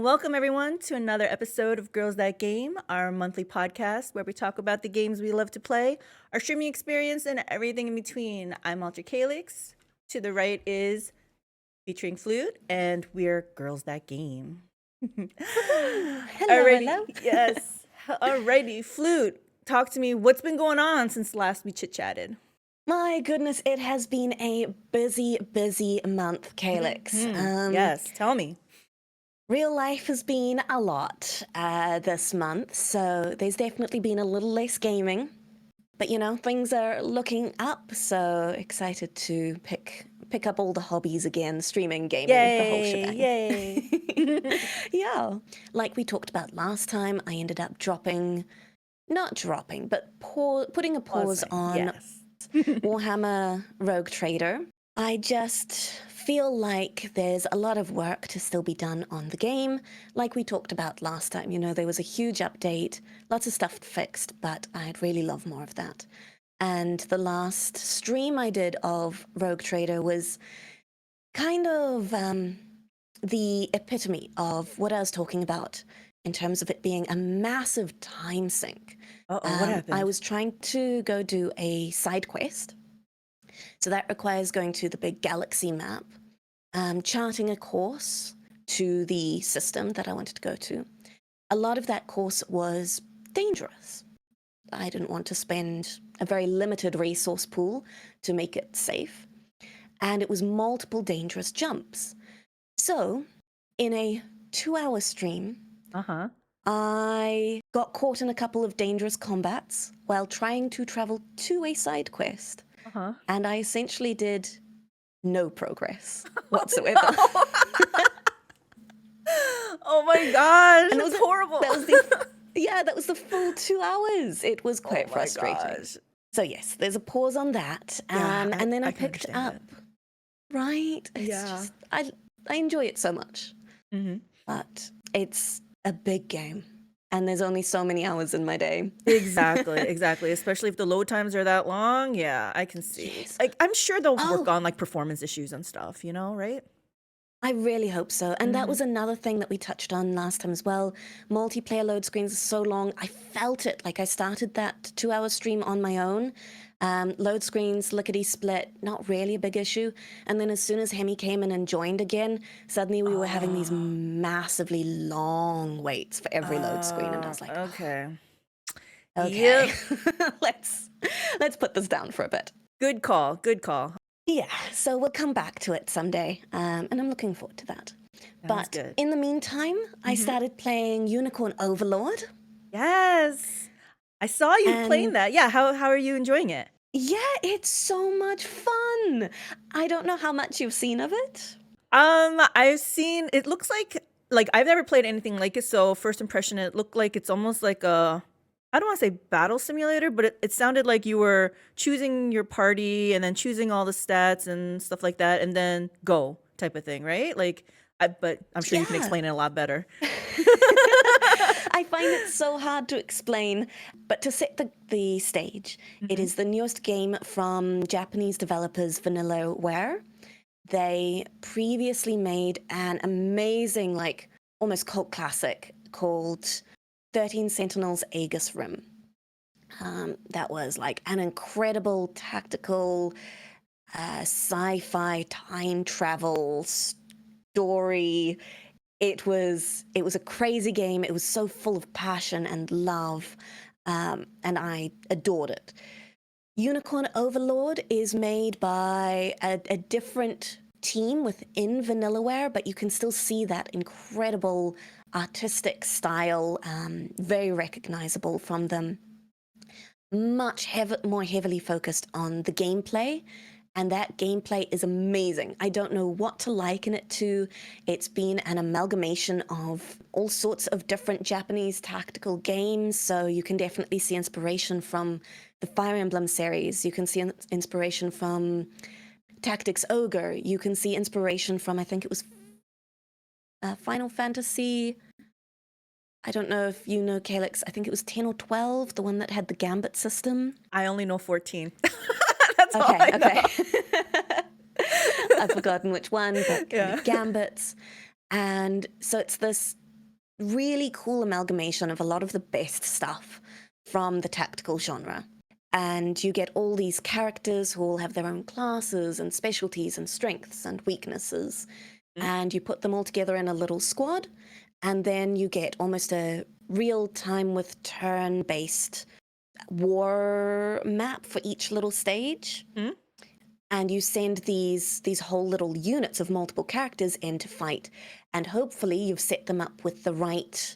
Welcome everyone to another episode of Girls That Game, our monthly podcast where we talk about the games we love to play, our streaming experience, and everything in between. I'm AlteredCalyx. To the right is featuringFlewt, and we're Girls That Game. Hello. Yes. Alrighty, Flewt, talk to me. What's been going on since last we chit-chatted? My goodness, it has been a busy month, Calyx. Yes, tell me. Real life has been a lot this month, so there's definitely been a little less gaming. But you know, things are looking up, so excited to pick up all the hobbies again, streaming, gaming, the whole shebang. Yay! Yeah, like we talked about last time, I ended up putting a pause on Yes. Warhammer Rogue Trader. I just feel like there's a lot of work to still be done on the game. Like we talked about last time, you know, there was a huge update, lots of stuff fixed, but I'd really love more of that. And the last stream I did of Rogue Trader was kind of the epitome of what I was talking about in terms of it being a massive time sink. What happened? I was trying to go do a side quest. So that requires going to the big galaxy map, charting a course to the system that I wanted to go to. A lot of that course was dangerous. I didn't want to spend a very limited resource pool to make it safe. And it was multiple dangerous jumps. So in a 2-hour stream, I got caught in a couple of dangerous combats while trying to travel to a side quest. And I essentially did no progress whatsoever. Oh my gosh, and it was horrible. That was the full 2 hours. It was quite frustrating. Gosh. So yes, there's a pause on that. And then I picked up. Right? It's just, I enjoy it so much. But it's a big game. And there's only so many hours in my day. Exactly. Especially if the load times are that long. Yeah, I can see. Yes. Like, I'm sure they'll work on like performance issues and stuff, you know, right? I really hope so. And that was another thing that we touched on last time as well. Multiplayer load screens are so long. I felt it. Like I started that 2-hour stream on my own. Load screens, lickety-split, not really a big issue. And then as soon as Hemi came in and joined again, suddenly we were having these massively long waits for every load screen. And I was like, okay. Yep. let's put this down for a bit. Good call. Yeah, so we'll come back to it someday, and I'm looking forward to that. But good. in the meantime, I started playing Unicorn Overlord. Yes. I saw you playing that. Yeah, how are you enjoying it? Yeah, it's so much fun. I don't know how much you've seen of it. I've seen, it looks like I've never played anything like it, so first impression, it looked like it's almost like a, I don't want to say battle simulator, but it sounded like you were choosing your party and then choosing all the stats and stuff like that, and then go type of thing, right? Like, but I'm sure you can explain it a lot better. I find it so hard to explain, but to set the stage, it is the newest game from Japanese developers Vanillaware. They previously made an amazing, like, almost cult classic called 13 Sentinels Aegis Rim. That was like an incredible tactical sci-fi time travel story. It was a crazy game. It was so full of passion and love, and I adored it. Unicorn Overlord is made by a different team within Vanillaware, but you can still see that incredible artistic style, very recognizable from them. Much more heavily focused on the gameplay, and that gameplay is amazing. I don't know what to liken it to. It's been an amalgamation of all sorts of different Japanese tactical games, so you can definitely see inspiration from the Fire Emblem series. You can see inspiration from Tactics Ogre. You can see inspiration from, I think it was Final Fantasy. I don't know if you know, Calyx. I think it was 10 or 12, the one that had the Gambit system. I only know 14. That's all I know. I've forgotten which one, but Gambits. And so it's this really cool amalgamation of a lot of the best stuff from the tactical genre. And you get all these characters who all have their own classes and specialties and strengths and weaknesses. Mm. And you put them all together in a little squad. And then you get almost a real time with turn based war map for each little stage. Mm. And you send these whole little units of multiple characters in to fight. And hopefully you've set them up with the right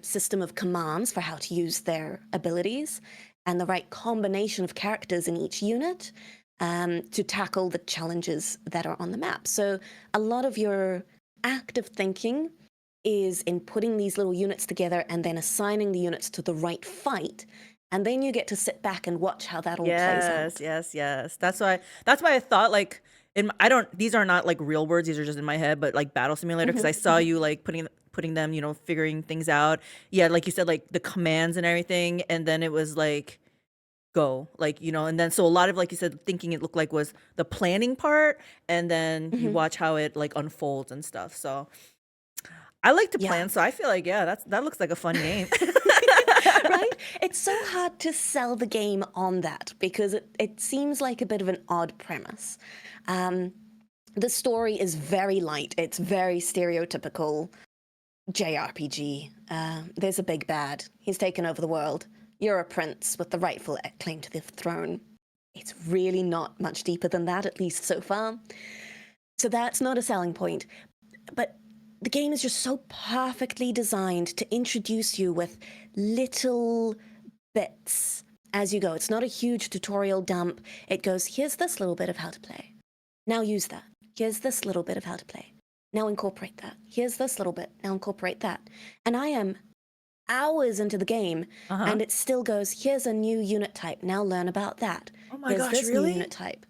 system of commands for how to use their abilities and the right combination of characters in each unit to tackle the challenges that are on the map. So a lot of your active thinking is in putting these little units together and then assigning the units to the right fight. And then you get to sit back and watch how that all plays out. Yes. That's why I thought like I don't, these are not like real words, these are just in my head, but like battle simulator, because I saw you like putting them, figuring things out. Yeah, like you said, like the commands and everything, and then it was like go, like, and then so a lot of, like you said, thinking it looked like was the planning part, and then you watch how it like unfolds and stuff. So I like to Yeah. plan, so I feel like that looks like a fun game. Right? It's so hard to sell the game on that because it seems like a bit of an odd premise. The story is very light. It's very stereotypical JRPG. There's a big bad. He's taken over the world. You're a prince with the rightful claim to the throne. It's really not much deeper than that, at least so far. So that's not a selling point. But the game is just so perfectly designed to introduce you with little bits as you go. It's not a huge tutorial dump. It goes, here's this little bit of how to play. Now use that. Here's this little bit of how to play. Now incorporate that. Here's this little bit. Now incorporate that. And I am hours into the game, and it still goes, here's a new unit type. Now learn about that. Oh my Here's gosh, this really? new unit type.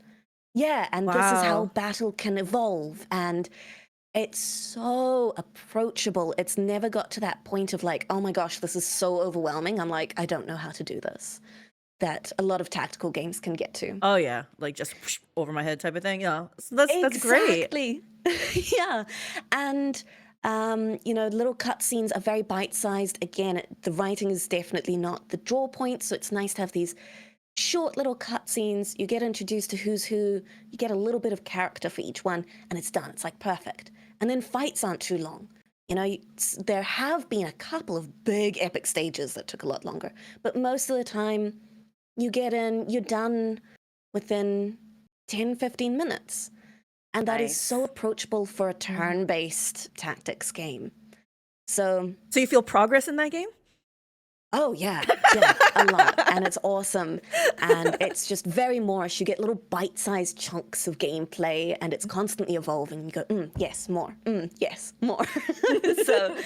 Yeah, and this is how Wow. battle can evolve. And it's so approachable. It's never got to that point of like, oh my gosh, this is so overwhelming. I'm like, I don't know how to do this. That a lot of tactical games can get to. Oh yeah, like just over my head type of thing. Yeah, so that's great. Exactly. Yeah. And little cutscenes are very bite-sized. Again, the writing is definitely not the draw point, so it's nice to have these short little cutscenes. You get introduced to who's who, you get a little bit of character for each one, and it's done. It's like perfect. And then fights aren't too long. There have been a couple of big epic stages that took a lot longer, but most of the time you get in, you're done within 10, 15 minutes. And that is so Nice. approachable for a turn-based tactics game. So, So you feel progress in that game? oh yeah, a lot. And it's awesome. And it's just very Moorish. You get little bite-sized chunks of gameplay, and it's constantly evolving. You go, yes, more. Yes, more. So,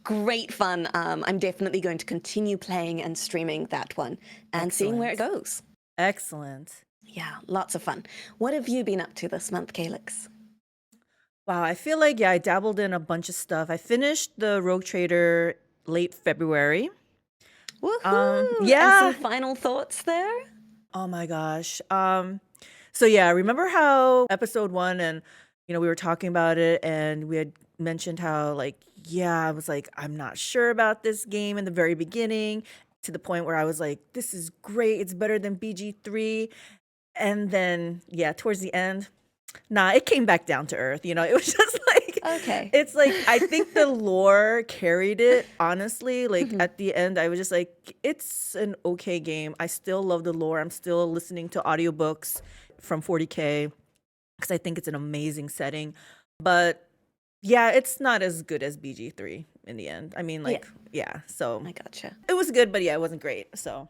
great fun. I'm definitely going to continue playing and streaming that one and seeing where it goes. Excellent. Yeah, lots of fun. What have you been up to this month, Calyx? Wow, I feel like I dabbled in a bunch of stuff. I finished the Rogue Trader late February. Woohoo! Yeah. And some final thoughts there? Oh my gosh. So yeah, remember how episode 1 and we were talking about it, and we had mentioned how I was like, I'm not sure about this game in the very beginning, to the point where I was like, this is great, it's better than BG3. And then towards the end, it came back down to earth. It was just like, Okay. it's like, I think the lore carried it, honestly. Like at the end, I was just like, it's an okay game. I still love the lore. I'm still listening to audiobooks from 40K because I think it's an amazing setting. But yeah, it's not as good as BG3 in the end. I mean, so I gotcha. it was good, but it wasn't great. So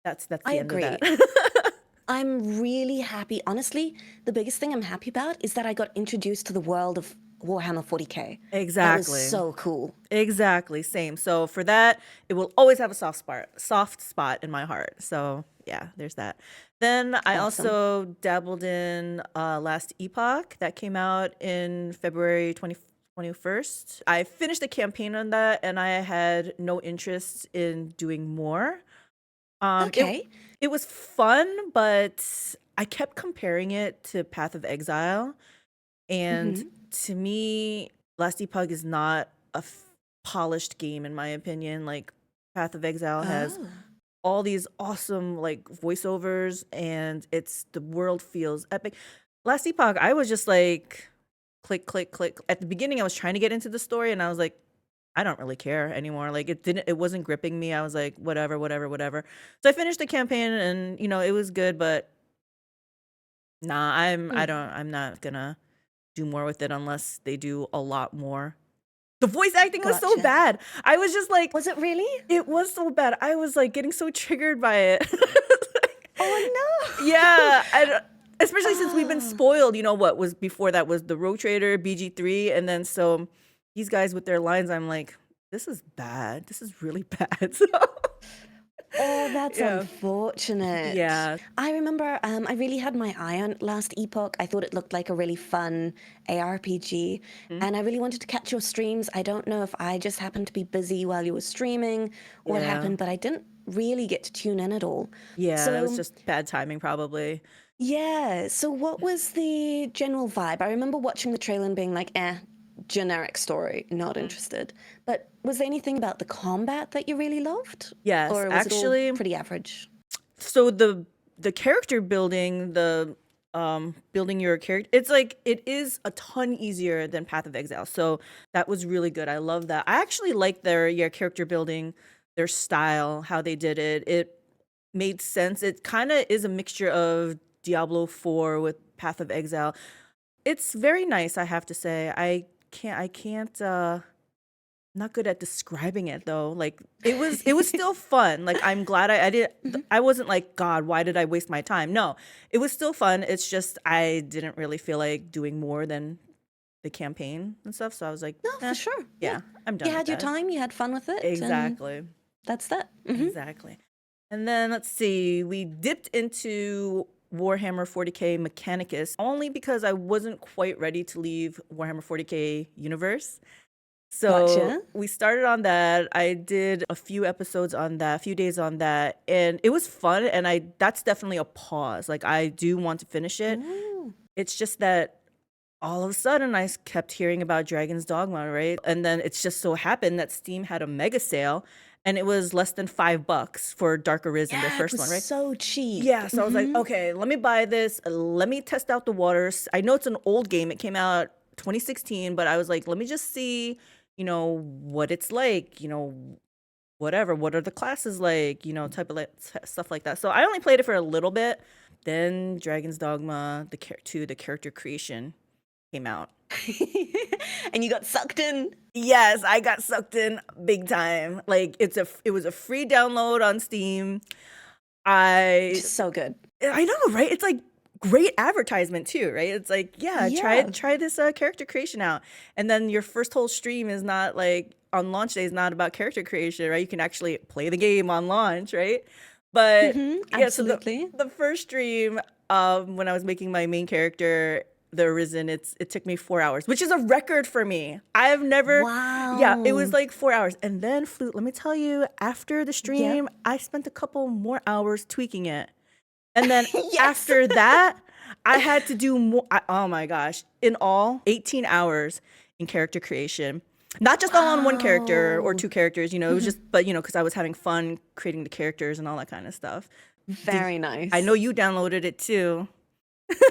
that's the I end agree. of that. I'm really happy. Honestly, the biggest thing I'm happy about is that I got introduced to the world of Warhammer 40K. That Exactly. was so cool. Exactly. Same. So for that, it will always have a soft spot in my heart. So yeah, there's that. Then I Awesome. also dabbled in Last Epoch that came out in February 21st. I finished the campaign on that, and I had no interest in doing more. Okay. It was fun, but I kept comparing it to Path of Exile. And to me, Last Epoch is not a polished game in my opinion. Like Path of Exile has Oh. all these awesome like voiceovers, and the world feels epic. Last Epoch, I was just like click, click, click. At the beginning, I was trying to get into the story, and I was like, I don't really care anymore. Like it wasn't gripping me. I was like, whatever, whatever, whatever. So I finished the campaign, and it was good, but nah, I'm not gonna do more with it unless they do a lot more. The voice acting was so Gotcha. bad. I was just like, Was it really? it was so bad. I was like getting so triggered by it. Oh no. Yeah, especially since we've been Ah. spoiled. What was before that was the Rogue Trader, BG3, and then so these guys with their lines, I'm like, this is bad. This is really bad. So, Oh, that's yeah. unfortunate. Yeah. I remember I really had my eye on Last Epoch. I thought it looked like a really fun ARPG, Mhm. and I really wanted to catch your streams. I don't know if I just happened to be busy while you were streaming or what Yeah. happened, but I didn't really get to tune in at all. Yeah, that was So, just bad timing, probably. yeah. So, what was the general vibe? I remember watching the trailer and being like, generic story, not interested. But was there anything about the combat that you really loved? Yes, Or was it all actually. pretty average? So the character building, the building your character, it's like it is a ton easier than Path of Exile. So that was really good. I love that. I actually like their character building, their style, how they did it. It made sense. It kind of is a mixture of Diablo 4 with Path of Exile. It's very nice, I have to say. I can't not good at describing it though. Like it was still fun. Like I'm glad I wasn't like, God, why did I waste my time? No, it was still fun. It's just I didn't really feel like doing more than the campaign and stuff. So I was like, No, for sure. yeah, I'm done You with had your that. time, you had fun with it, and Exactly. that's that. Exactly. And then let's see, we dipped into Warhammer 40K Mechanicus only because I wasn't quite ready to leave Warhammer 40K universe. So Gotcha. we started on that. I did a few episodes on that, a few days on that, and it was fun. And that's definitely a pause. Like I do want to finish it. Ooh. It's just that all of a sudden I kept hearing about Dragon's Dogma, right? And then it's just so happened that Steam had a mega sale, and it was less than $5 for Dark Arisen, their Yeah, it first was one, right? so cheap. Yeah, so I was like, okay, let me buy this. Let me test out the waters. I know it's an old game. It came out 2016, but I was like, let me just see, what it's like, whatever. What are the classes like, type of stuff like that. So I only played it for a little bit. Then Dragon's Dogma, the character creation came out. And you got sucked in. Yes, I got sucked in big time. Like it was a free download on Steam. Just so good. I know, right? It's like great advertisement too, right? It's like, yeah, Yeah. try this character creation out. And then your first whole stream is not like on launch day is not about character creation, right? You can actually play the game on launch, right? But yeah, so Absolutely. the first stream, when I was making my main character, the Arisen, it took me 4 hours, which is a record for me. I've never, yeah, it was Wow. like 4 hours. And then Flewt, let me tell you, after the stream, I spent a couple more hours tweaking it. And then Yes. after that, I had to do more. Oh my gosh. In all, 18 hours in character creation. Not just all on one character or Wow. two characters, it was just, but because I was having fun creating the characters and all that kind of stuff. Very nice. I know you downloaded it too.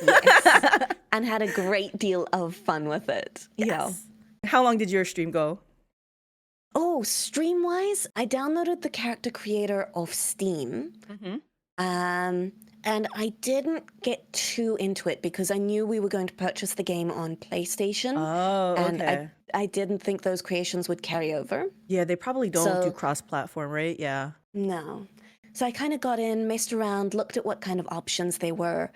Yes. And had a great deal of fun with it. Yeah. Yes. How long did your stream go? Oh, stream wise, I downloaded the character creator off Steam. And I didn't get too into it because I knew we were going to purchase the game on PlayStation. Oh, And okay. I didn't think those creations would carry over. Yeah, they probably don't do So, cross-platform, right? Yeah. no. So I kind of got in, messed around, looked at what kind of options they were,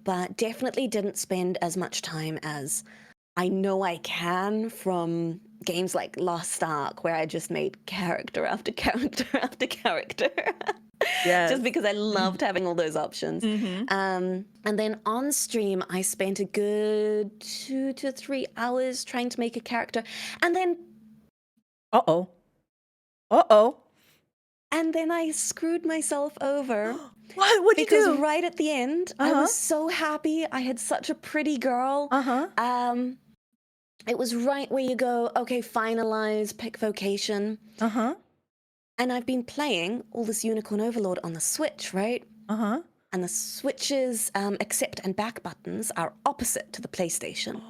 but definitely didn't spend as much time as I know I can from games like Lost Ark, where I just made character after character after character. Yes. Just because I loved having all those options. And then on stream, I spent a good 2 to 3 hours trying to make a character. And then Uh-oh. Uh-oh. I screwed myself over What? What'd you because do? right at the end, I was so happy. I had such a pretty girl. It was right where you go, okay, finalize, pick vocation. Uh-huh. And I've been playing all this Unicorn Overlord on the Switch, right? Uh-huh. And the Switch's accept and back buttons are opposite to the PlayStation.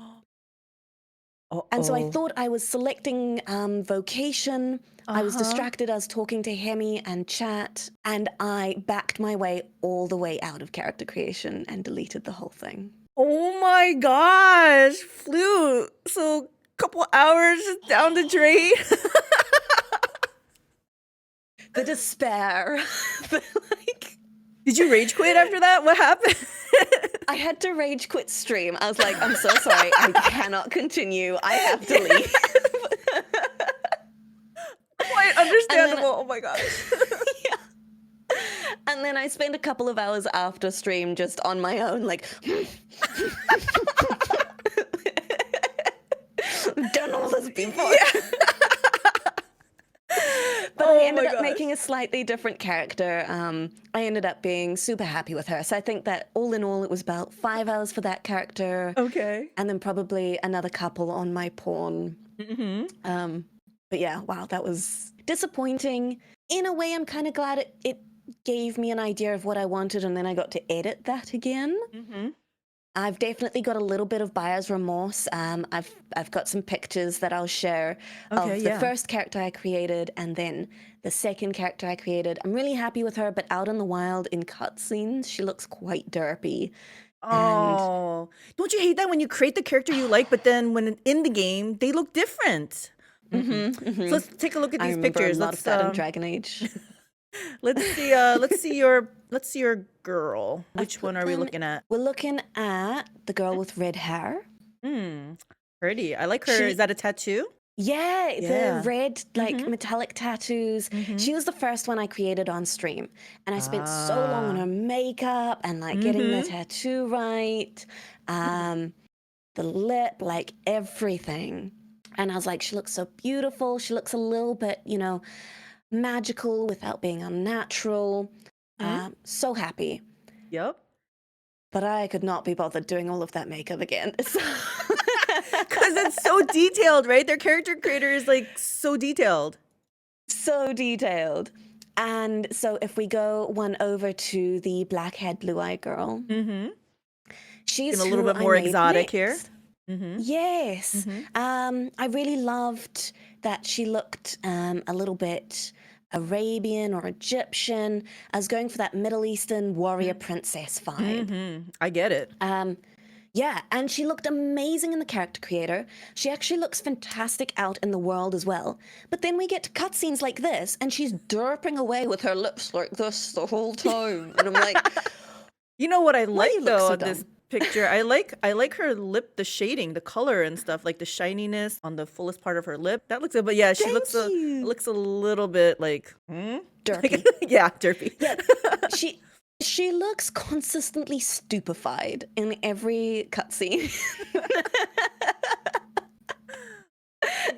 And so I Uh-oh. thought I was selecting vocation. I was Uh-huh. distracted. I was talking to Hemi and chat, and I backed my way all the way out of character creation and deleted the whole thing. Oh my gosh, Flewt. So couple hours just down the drain. The despair. Like, Did you rage quit after that? What happened? I had to rage quit stream. I was like, I'm so sorry. I cannot continue. I have to leave. Quite understandable. Oh my gosh. Yeah. And then I spent a couple of hours after stream just on my own, like, I've done all this before. Yeah. But Oh I ended my up gosh. making a slightly different character. I ended up being super happy with her. So I think that all in all, it was about 5 hours for that character. Okay. And then probably another couple on my pawn. Mm-hmm. But yeah, wow, that was disappointing. In a way, I'm kind of glad it gave me an idea of what I wanted, and then I got to edit that again. Mm-hmm. I've definitely got a little bit of buyer's remorse. I've got some pictures that I'll share Okay, of the yeah. first character I created and then the second character I created. I'm really happy with her, but out in the wild in cutscenes, she looks quite derpy. And Oh, don't you hate that when you create the character you like, but then when in the game they look different? So let's take a look at I these remember pictures. a lot Let's of that in Dragon Age. let's see your girl. Which one are we them- looking at? We're looking at the girl with red hair. Pretty. I like her. She- Is that a tattoo? Yeah, Yeah. the red, like, Mhm. metallic tattoos. Mhm. She was the first one I created on stream. And I spent so long on Ah. her makeup and, like, getting the Mhm. tattoo right. The lip, like, everything. And I was like, she looks so beautiful. She looks a little bit, magical without being unnatural. So happy. Yep. But I could not be bothered doing all of that makeup again. So Because it's so detailed, right? Their character creator is like so detailed. so detailed. And so if we go one over to the black-haired, blue-eyed girl, Mm-hmm. she's A little who bit I more made exotic here. next. Mm-hmm. Yes. Mhm. I really loved that she looked a little bit Arabian or Egyptian. I was going for that Middle Eastern warrior princess vibe. Mm-hmm. I get it. Yeah, and she looked amazing in the character creator. She actually looks fantastic out in the world as well. But then we get to cutscenes like this, and she's derping away with her lips like this the whole time. And I'm like, You know what I Why do like you look though so on this dumb? picture? I like her lip, the shading, the color and stuff, like the shininess on the fullest part of her lip. That looks good. But yeah, she Thank looks you. looks a little bit like Derpy. yeah, derpy. Yeah, she looks consistently stupefied in every cutscene.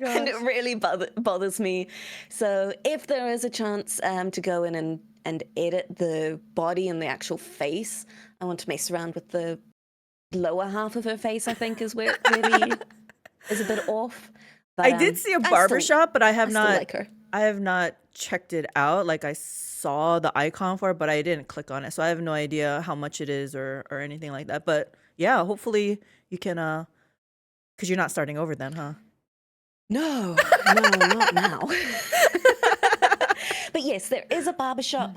And it really bothers me. So if there is a chance to go in and edit the body and the actual face, I want to mess around with the lower half of her face, I think, is where it really is a bit off. But, I did see a barbershop, but I have still not like her. I have not checked it out. Like I saw the icon for it, but I didn't click on it. So I have no idea how much it is or anything like that. But yeah, hopefully you can because you're not starting over then, huh? No, not now. But yes, there is a barbershop,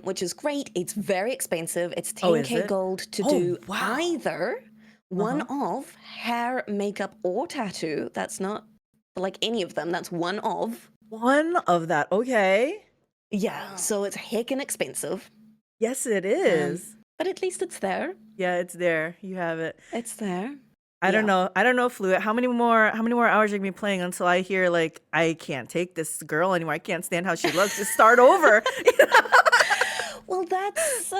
which is great. It's very expensive. It's Oh, is 10K it? gold to Oh, do wow. either one of hair, makeup, or tattoo. That's not like any of them. That's one of. One of that. Okay. Yeah, so it's heckin' expensive. Yes, it is. But at least it's there. Yeah, it's there. You have it. It's there. I don't Yeah. know. I don't know, Flewt. How many more hours are you gonna be playing until I hear like I can't take this girl anymore. I can't stand how she looks. Just start over. Well, that's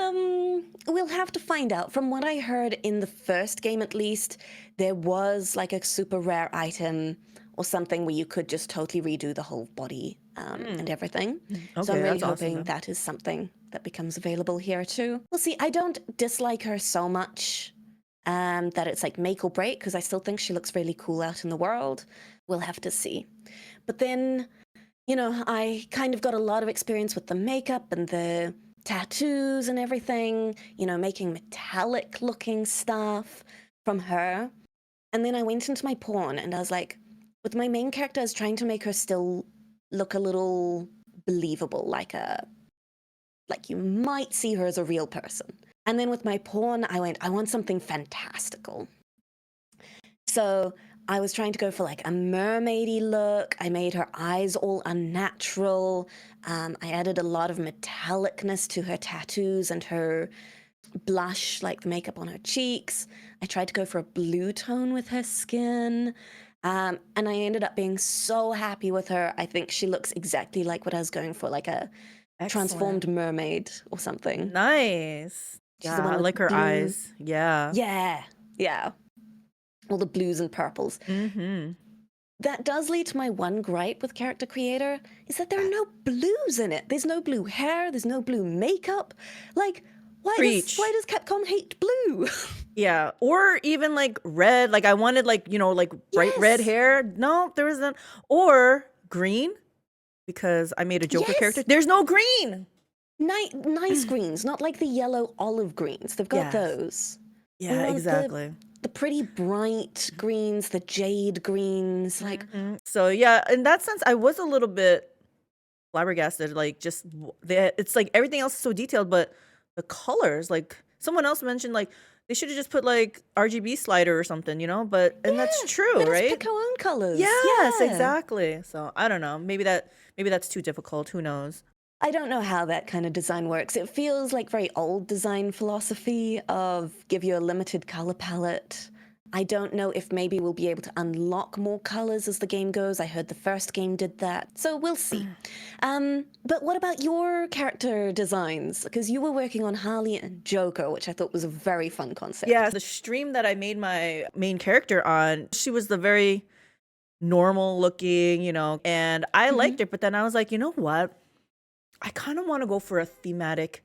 we'll have to find out. From what I heard in the first game, at least, there was like a super rare item or something where you could just totally redo the whole body and everything. So I'm Okay, really that's awesome hoping then. that is something that becomes available here too. We'll see. I don't dislike her so much. that it's like make or break, because I still think she looks really cool out in the world. We'll have to see. But then, I kind of got a lot of experience with the makeup and the tattoos and everything, making metallic looking stuff from her. And then I went into my pawn and I was like, with my main character, I was trying to make her still look a little believable, like you might see her as a real person. And then with my pawn, I want something fantastical. So I was trying to go for like a mermaidy look. I made her eyes all unnatural. I added a lot of metallicness to her tattoos and her blush, like the makeup on her cheeks. I tried to go for a blue tone with her skin. And I ended up being so happy with her. I think she looks exactly like what I was going for, like a transformed mermaid or something. Nice. She's the one I with like her blue. eyes. Yeah. Yeah. All the blues and purples. Mm-hmm. That does lead to my one gripe with Character Creator, is that there are no blues in it. There's no blue hair. There's no blue makeup. Like, why does Capcom hate blue? Yeah. Or even like red. Like I wanted like, bright red hair. No, there isn't. Or green, because I made a Joker character. There's no green. Nice greens, not like the yellow olive greens. They've got those. Yeah, exactly. The pretty bright greens, the jade greens, like. So yeah, in that sense, I was a little bit flabbergasted. Like it's like everything else is so detailed, but the colors, like someone else mentioned, like they should have just put like RGB slider or something, But that's true, right? Pick our own colors. Yes, exactly. So I don't know. Maybe that's too difficult. Who knows? I don't know how that kind of design works. It feels like very old design philosophy of give you a limited color palette. I don't know if maybe we'll be able to unlock more colors as the game goes. I heard the first game did that. So we'll see. But what about your character designs? Because you were working on Harley and Joker, which I thought was a very fun concept. Yeah, the stream that I made my main character on, she was the very normal looking, and I liked it. But then I was like, you know what? I kind of want to go for a thematic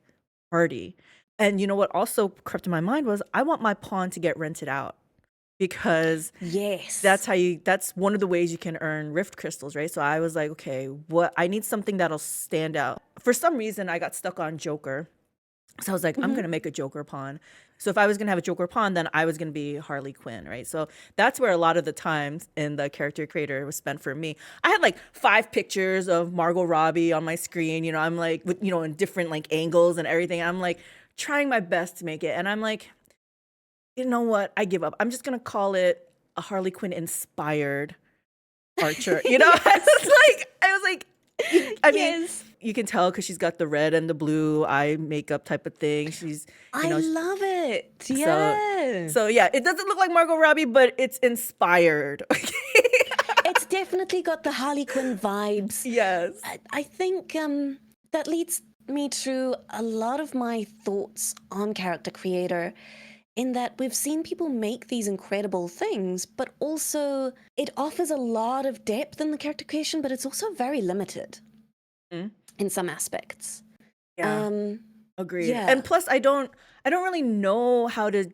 party. And you know what also crept in my mind was I want my pawn to get rented out, because that's one of the ways you can earn rift crystals, right? So I was like, okay, I need something that'll stand out. For some reason, I got stuck on Joker. So I was like, I'm going to make a Joker pawn. So if I was going to have a Joker pawn, then I was going to be Harley Quinn, right? So that's where a lot of the time in the Character Creator was spent for me. I had like 5 pictures of Margot Robbie on my screen. I'm like, with, in different like angles and everything. I'm like trying my best to make it. And I'm like, you know what? I give up. I'm just going to call it a Harley Quinn inspired Archer. I was like, I mean, you can tell because she's got the red and the blue eye makeup type of thing. I love it. Yeah. So yeah, it doesn't look like Margot Robbie, but it's inspired. It's definitely got the Harley Quinn vibes. Yes. I think that leads me to a lot of my thoughts on Character Creator, in that we've seen people make these incredible things, but also it offers a lot of depth in the character creation, but it's also very limited in some aspects. Yeah. Agreed. Yeah. And plus I don't really know how to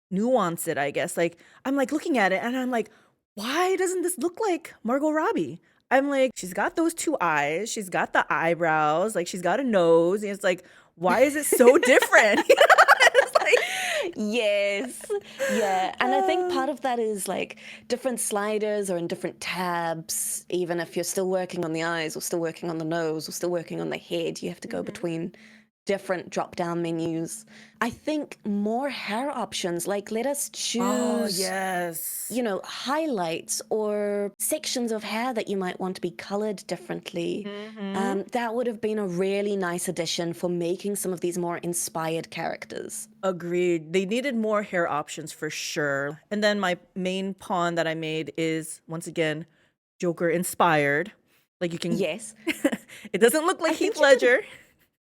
nuance it, I guess. Like I'm like looking at it and I'm like, why doesn't this look like Margot Robbie? I'm like, she's got those 2 eyes, she's got the eyebrows, like she's got a nose, and it's like, why is it so different? It's like, yes. Yeah. And I think part of that is like different sliders or in different tabs. Even if you're still working on the eyes or still working on the nose or still working on the head, you have to go between different drop-down menus. I think more hair options, like let us choose, highlights or sections of hair that you might want to be colored differently. That would have been a really nice addition for making some of these more inspired characters. Agreed. They needed more hair options for sure. And then my main pawn that I made is, once again, Joker inspired. Like you can... Yes. It doesn't look like Heath Ledger.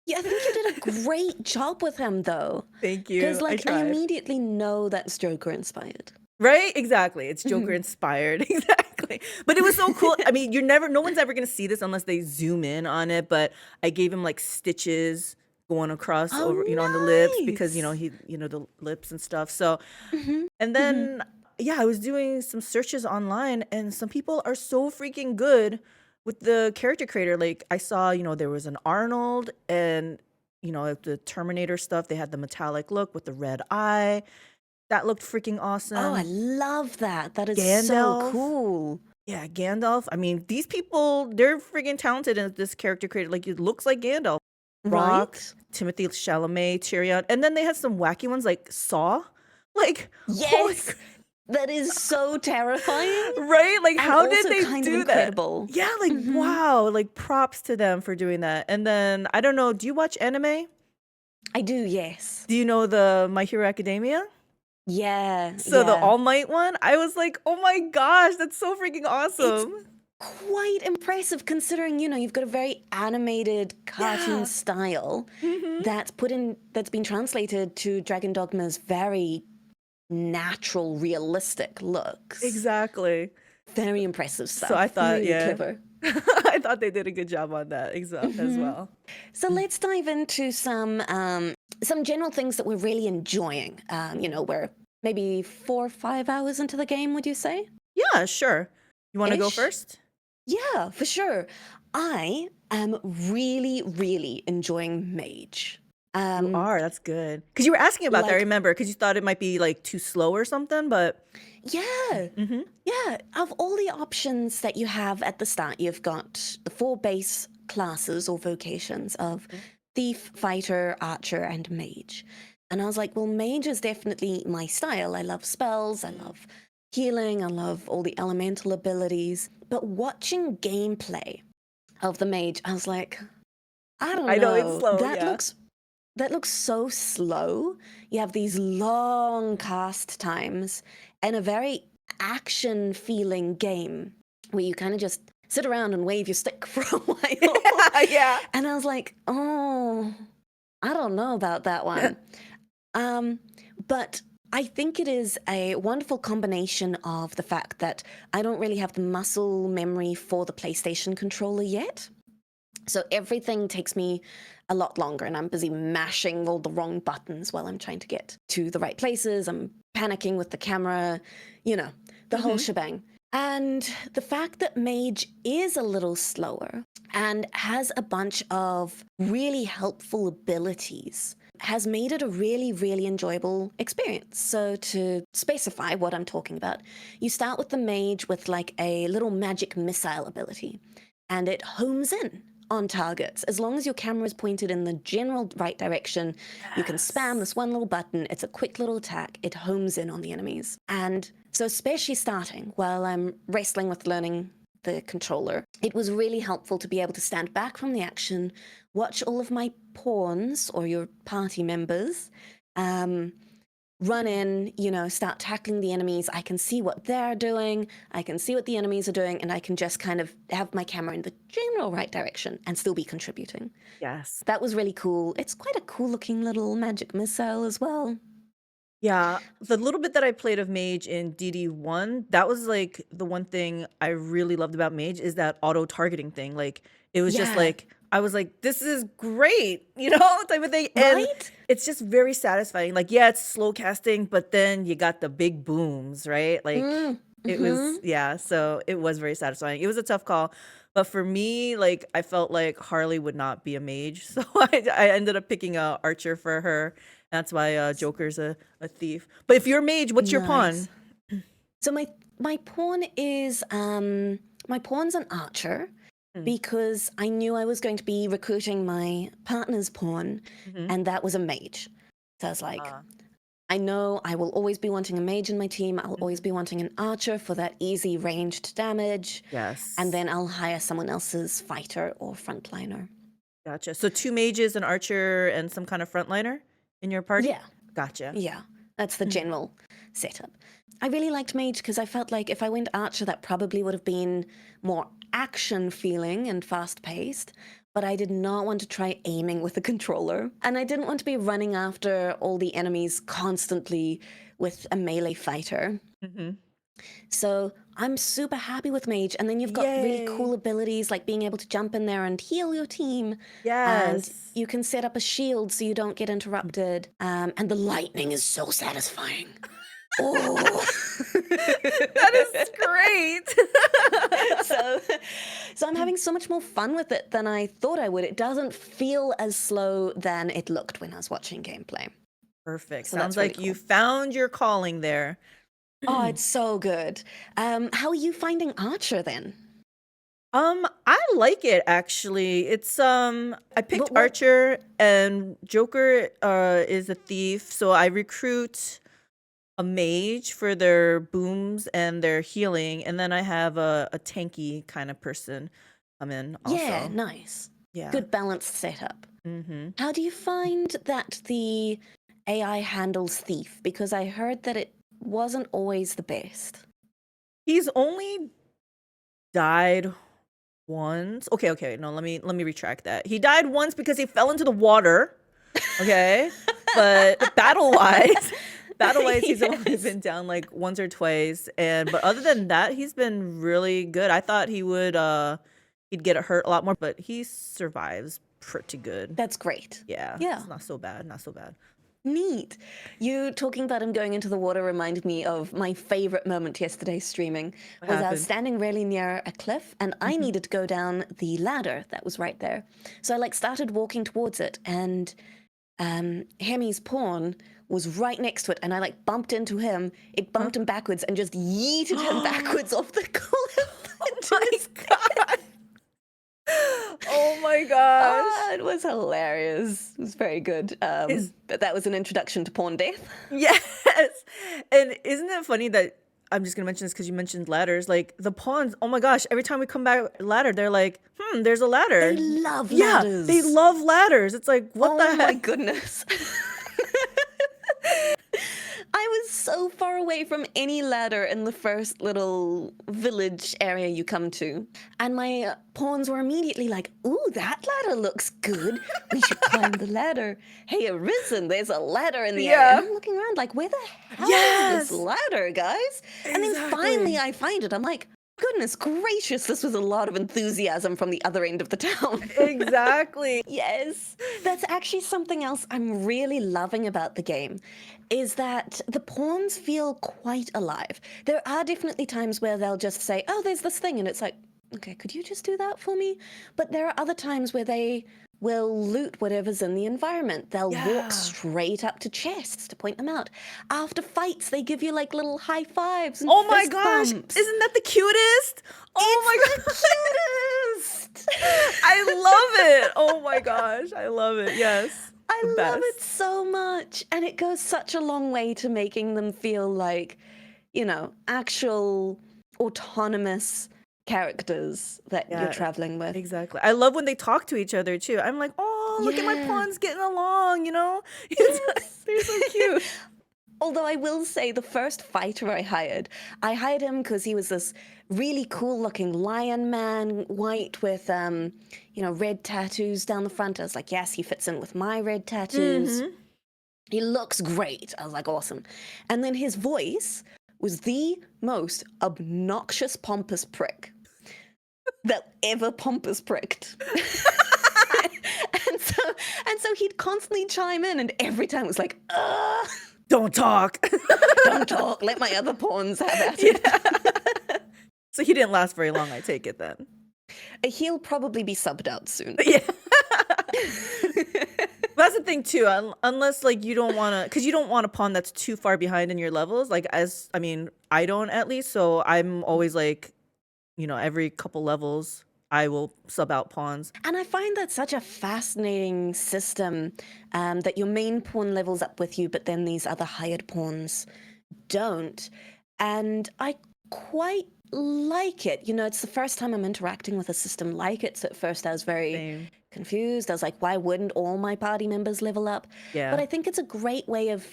Yeah, I think you did a great job with him, though. Thank you. Because, I immediately know that's Joker inspired. Right? Exactly. It's Joker inspired. Exactly. But it was so cool. I mean, no one's ever going to see this unless they zoom in on it. But I gave him like stitches going across over, on the lips Oh, because, nice. the lips and stuff. So, Mm-hmm. and Mm-hmm. then, yeah, I was doing some searches online and some people are so freaking good with the character creator. Like, I saw, there was an Arnold and, the Terminator stuff. They had the metallic look with the red eye. That looked freaking Oh, I awesome. love that. That is so Gandalf. cool. Yeah, Gandalf. I mean, these people, they're freaking talented in this character creator. Like, it looks like Gandalf. Rock, Right? Timothy Chalamet, Tyrion. And then they had some wacky ones like Saw. Like, holy, Yes. That is so terrifying right? Like, and how did also they kind of do that? incredible. Yeah, like, Mm-hmm. wow. Like, props to them for doing that. And then, I don't know, do you watch anime? I do, yes. Do you know the My Hero Academia? Yeah, So the yeah. All Might one, I was like, oh my gosh, that's so freaking It's awesome. quite impressive considering, you've got a very animated cartoon Yeah. style Hmm. that's been translated to Dragon Dogma's very natural, realistic looks. Exactly. Very impressive So I stuff. thought, Really yeah, clever. I thought they did a good job on that as Hmm. well. So let's dive into some general things that we're really enjoying. We're maybe 4 or 5 hours into the game, would you say? Yeah, sure. You want to go Ish? first? Yeah, for sure. I am really, really enjoying Mage. You Um, are. That's good. Because you were asking about that, I like, remember, because you thought it might be like too slow or something, but yeah, hmm yeah. Of all the options that you have at the start, you've got the 4 base classes or vocations of Thief, Fighter, Archer, and Mage. And I was like, well, Mage is definitely my style. I love spells, I love healing, I love all the elemental abilities. But watching gameplay of the Mage, I was like, I don't I know it's know. slow. That looks so slow. You have these long cast times and a very action feeling game where you kind of just sit around and wave your stick for a while. Yeah. And I was like, oh, I don't know about that one. Um, but I think it is a wonderful combination of the fact that I don't really have the muscle memory for the PlayStation controller yet. So everything takes me a lot longer, and I'm busy mashing all the wrong buttons while I'm trying to get to the right places. I'm panicking with the camera, the whole Hmm. shebang. And the fact that Mage is a little slower and has a bunch of really helpful abilities has made it a really, really enjoyable experience. So, to specify what I'm talking about, you start with the Mage with like a little magic missile ability, and it homes in on targets. As long as your camera is pointed in the general right direction, you can spam Yes. this one little button. It's a quick little attack. It homes in on the enemies. And so, especially starting while I'm wrestling with learning the controller, it was really helpful to be able to stand back from the action, watch all of my pawns or your party members run in, start tackling the enemies. I can see what they're doing, I can see what the enemies are doing, and I can just kind of have my camera in the general right direction and still be contributing. Yes. That was really cool. It's quite a cool looking little magic missile as well. Yeah, the little bit that I played of Mage in DD1, that was like the one thing I really loved about Mage is that auto targeting thing. Like it was just Yeah, like I was like, this is great, type of thing. And right? it's just very satisfying. Like, yeah, it's slow casting, but then you got the big booms, right? Like it Mm-hmm. was, yeah, so it was very satisfying. It was a tough call. But for me, like I felt like Harley would not be a mage. So I ended up picking a archer for her. That's why Joker's a thief. But if you're a mage, what's your pawn? Nice. So my pawn is my pawn's an archer Mm. because I knew I was going to be recruiting my partner's pawn, Mhm. and that was a mage. So I was like, Uh, I know I will always be wanting a mage in my team. I'll always mhm. be wanting an archer for that easy ranged damage, and Yes. then I'll hire someone else's fighter or frontliner. Gotcha. So two mages, an archer, and some kind of frontliner in your party? Yeah, Gotcha. yeah, that's the Mhm. general setup. I really liked mage because I felt like if I went archer, that probably would have been more action feeling and fast paced. But I did not want to try aiming with the controller. And I didn't want to be running after all the enemies constantly with a melee fighter. Mhm. So I'm super happy with Mage. And then you've got really cool Yay. abilities like being able to jump in there and heal your team. And Yes. you can set up a shield so you don't get interrupted. And the lightning is so satisfying. Oh. That is great. So I'm having so much more fun with it than I thought I would. It doesn't feel as slow than it looked when I was watching gameplay. Perfect. So Sounds that's really like you cool. found your calling there. Oh, it's so good. How are you finding Archer then? I like it actually. It's I picked But what? Archer and Joker is a thief, so I recruit a mage for their booms and their healing, and then I have a tanky kind of person come in Yeah, also. nice. Yeah. Good balanced setup. Mm-hmm. How do you find that the AI handles Thief? Because I heard that it wasn't always the best. He's only died once. Okay, no, let me retract that. He died once because he fell into the water. Okay. But battle-wise, he's only Yes. been down like once or twice. But other than that, he's been really good. I thought he would he'd get hurt a lot more, but he survives pretty good. That's great. Yeah. Yeah. It's not so bad, not so bad. Neat. You talking about him going into the water reminded me of my favorite moment yesterday streaming. What Was I was happened? standing really near a cliff and I needed to go down the ladder that was right there. So I like started walking towards it and Hemi's pawn was right next to it and I like bumped into him. It bumped him backwards and just yeeted him backwards off the cliff into his God. Oh my gosh. it was hilarious. It was very good. But that was an introduction to pawn death. Yes. And isn't it funny that I'm just gonna mention this because you mentioned ladders. Like the pawns, oh my gosh, every time we come back ladder, they're like, there's a ladder. They love Yeah, ladders. they love ladders. It's like, what the Oh my heck? goodness. I was so far away from any ladder in the first little village area you come to. And my pawns were immediately like, ooh, that ladder looks good. We should climb the ladder. Hey, Arisen, there's a ladder in the area. Yeah. And I'm looking around like, where the hell is Yes. this ladder, guys? And then Exactly. finally I find it. I'm like, goodness gracious, this was a lot of enthusiasm from the other end of the town. Exactly. Yes, that's actually something else I'm really loving about the game, is that the pawns feel quite alive. There are definitely times where they'll just say, oh, there's this thing, and it's like, okay, could you just do that for me? But there are other times where they will loot whatever's in the environment. They'll Yeah. walk straight up to chests to point them out. After fights, they give you like little high fives and Oh my fist gosh. bumps. Isn't that the cutest? Oh my It's gosh. the cutest. I love it. Oh my gosh. I love it. Yes. I The love it best. so much. And it goes such a long way to making them feel like, actual autonomous characters that Yeah. you're traveling with. Exactly. I love when they talk to each other too. I'm like, oh, look at my Yeah. pawns getting along, Yes. They're so cute. Although I will say the first fighter I hired him because he was this really cool looking lion man, white with, red tattoos down the front. I was like, yes, he fits in with my red tattoos. Mhm. He looks great. I was like, awesome. And then his voice was the most obnoxious pompous prick that ever pompous pricked. and so he'd constantly chime in, and every time it was like, Don't talk. don't talk, let my other pawns have at it. So he didn't last very long, I take it then. He'll probably be subbed out soon. Yeah. That's the thing too. Unless like you don't want to, because you don't want a pawn that's too far behind in your levels. Like I don't at least. So I'm always like, every couple levels I will sub out pawns. And I find that such a fascinating system, that your main pawn levels up with you, but then these other hired pawns don't. And I quite like it. It's the first time I'm interacting with a system like it. So at first I was very Same. confused. I was like, why wouldn't all my party members level up? Yeah. But I think it's a great way of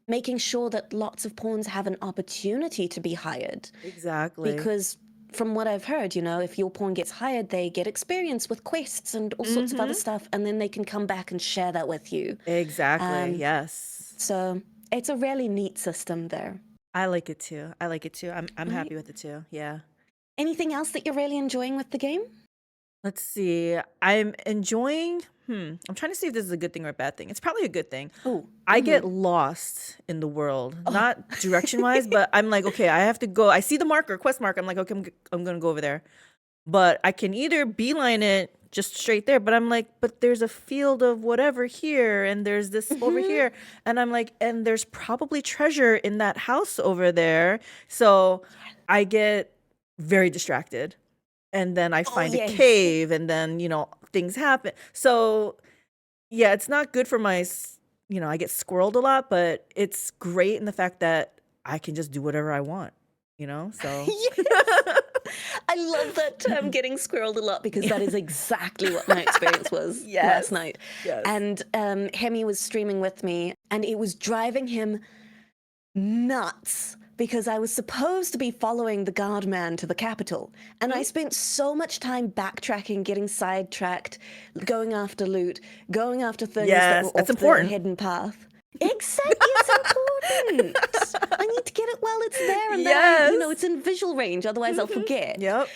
making sure that lots of pawns have an opportunity to be hired. Exactly. Because from what I've heard, if your pawn gets hired, they get experience with quests and all sorts of other stuff, and then they can come back and share that with you. Exactly. Yes. So it's a really neat system there. I like it too. I like it too. I'm Right? happy with it too. Yeah. Anything else that you're really enjoying with the game? Let's see. I'm enjoying. I'm trying to see if this is a good thing or a bad thing. It's probably a good thing. Oh, I get lost in the world, oh. not direction wise, but I'm like, okay, I have to go. I see the marker, quest marker. I'm like, okay, I'm gonna go over there. But I can either beeline it just straight there, but I'm like, but there's a field of whatever here, and there's this over Mhm. here, and I'm like, and there's probably treasure in that house over there. So I get very distracted, and then I Oh find a yes. cave, and then things happen. So yeah, it's not good for I get squirreled a lot, but it's great in the fact that I can just do whatever I want. So Yes. I love that term getting squirreled a lot because that is exactly what my experience was last yes, night. yes. And Hemi was streaming with me, and it was driving him nuts because I was supposed to be following the guard man to the capital. And I spent so much time backtracking, getting sidetracked, going after loot, going after things that Yes, were that's off the important. hidden path. Exactly, it's important. I need to get it while it's there and that Yes. it's in visual range, otherwise I'll forget. Yep.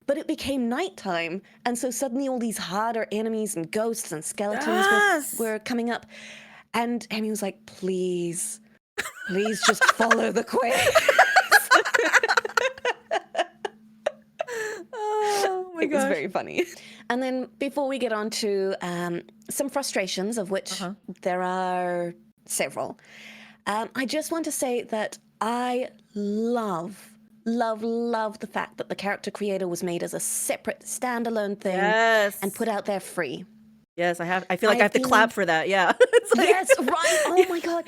But it became nighttime, and so suddenly all these harder enemies and ghosts and skeletons Yes. were coming up. And Amy was like, please just follow the quest. Oh my It was gosh. very funny. And then before we get on to some frustrations, of which there are several, I just want to say that I love the fact that the character creator was made as a separate standalone thing Yes. and put out there free. Yes, I feel like I have to I've clap been- for that. Yeah. It's like- Yes, right. Oh my God.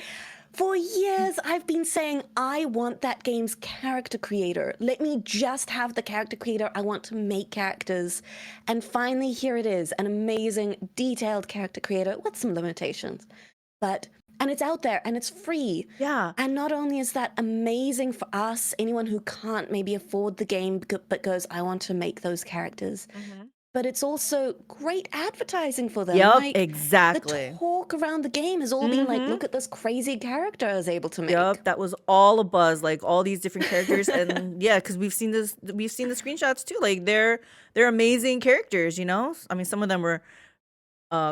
For years, I've been saying, I want that game's character creator. Let me just have the character creator. I want to make characters. And finally, here it is, an amazing, detailed character creator with some limitations. And it's out there and it's free. Yeah. And not only is that amazing for us, anyone who can't maybe afford the game but goes, I want to make those characters. But it's also great advertising for them. Yep, Like, exactly. the talk around the game has all been like, look at this crazy character I was able to make. Yep, that was all a buzz, like all these different characters, and yeah, because we've seen the screenshots too. Like they're amazing characters, I mean, some of them were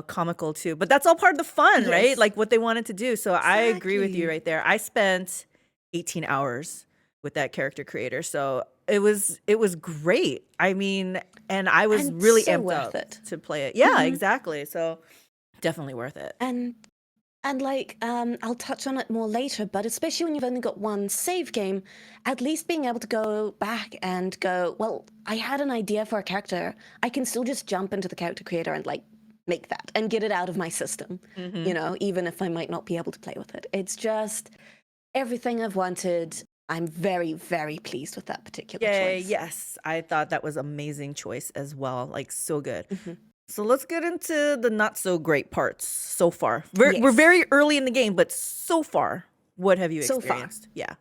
comical too, but that's all part of the fun, right? Yes. Like what they wanted to do. So I agree with you Exactly. right there. I spent 18 hours with that character creator, so it was great. I mean, and I was And really so amped worth up it. to play it. Yeah, exactly. So definitely worth it. And like, I'll touch on it more later, but especially when you've only got one save game, at least being able to go back and go, well, I had an idea for a character. I can still just jump into the character creator and like make that and get it out of my system, even if I might not be able to play with it. It's just everything I've wanted. I'm very, very pleased with that particular Yay, choice. yes. I thought that was amazing choice as well. Like so good. So let's get into the not so great parts so far. We're Yes. very early in the game, but so far, what have you So far. experienced? Yeah.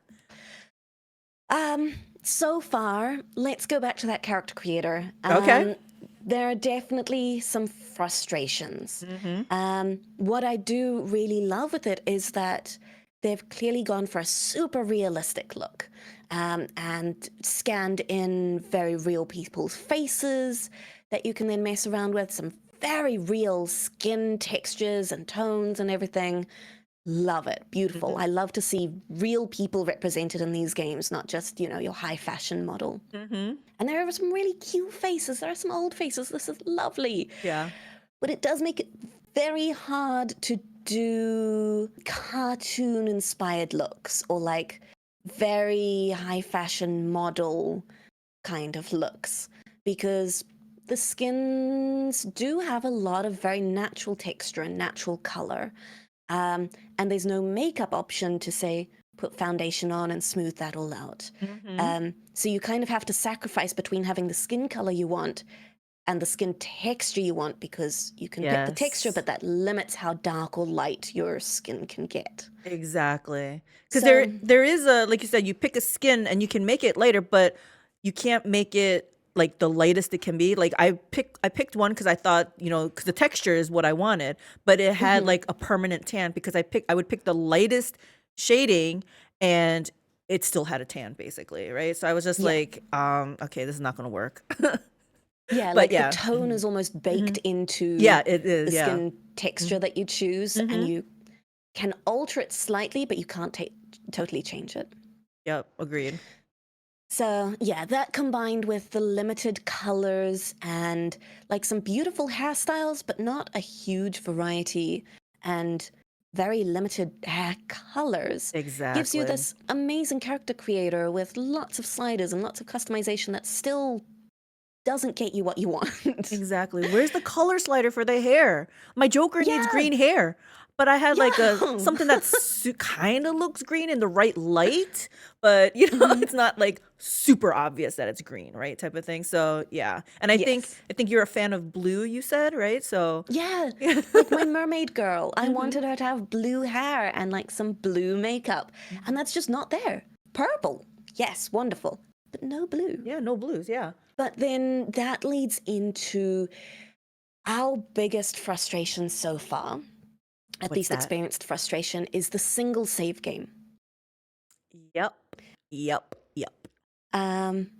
So far, let's go back to that character creator. Okay. There are definitely some frustrations. What I do really love with it is that they've clearly gone for a super realistic look and scanned in very real people's faces that you can then mess around with, some very real skin textures and tones and everything. Love it. Beautiful. I love to see real people represented in these games, not just, your high fashion model. And there are some really cute faces. There are some old faces. This is lovely. Yeah. But it does make it very hard to do cartoon inspired looks or like very high fashion model kind of looks because the skins do have a lot of very natural texture and natural color. And there's no makeup option to say, put foundation on and smooth that all out. So you kind of have to sacrifice between having the skin color you want and the skin texture you want because you can pick the texture, Yes. but that limits how dark or light your skin can get. Exactly. Because So- there is a, like you said, you pick a skin and you can make it lighter, but you can't make it like the lightest it can be. Like I picked one because I thought, because the texture is what I wanted, but it had like a permanent tan because I would pick the lightest shading and it still had a tan basically, right? So I was just Yeah. like, okay, this is not gonna work. Yeah, But like the yeah. tone is almost baked into Yeah, it is. the Yeah. skin texture that you choose, and you can alter it slightly, but you can't totally change it. Yep. Agreed. So, yeah, that combined with the limited colors and like some beautiful hairstyles, but not a huge variety and very limited hair colors, gives you Exactly. this amazing character creator with lots of sliders and lots of customization that still doesn't get you what you want. Exactly. Where's the color slider for the hair? My Joker needs Yeah, green hair, but I had like a yeah. something that kind of looks green in the right light, but Mhm. it's not like super obvious that it's green, right? Type of thing. So yeah, and I think Yes. I think you're a fan of blue. You said right, so Yeah, like my mermaid girl. I hmm wanted her to have blue hair and like some blue makeup, and that's just not there. Purple, yes, wonderful, but no blue. yeah, no blues. Yeah. But then that leads into our biggest frustration so far, at What's least that? experienced frustration, is the single save game. Yep. Yep. Yep. Um,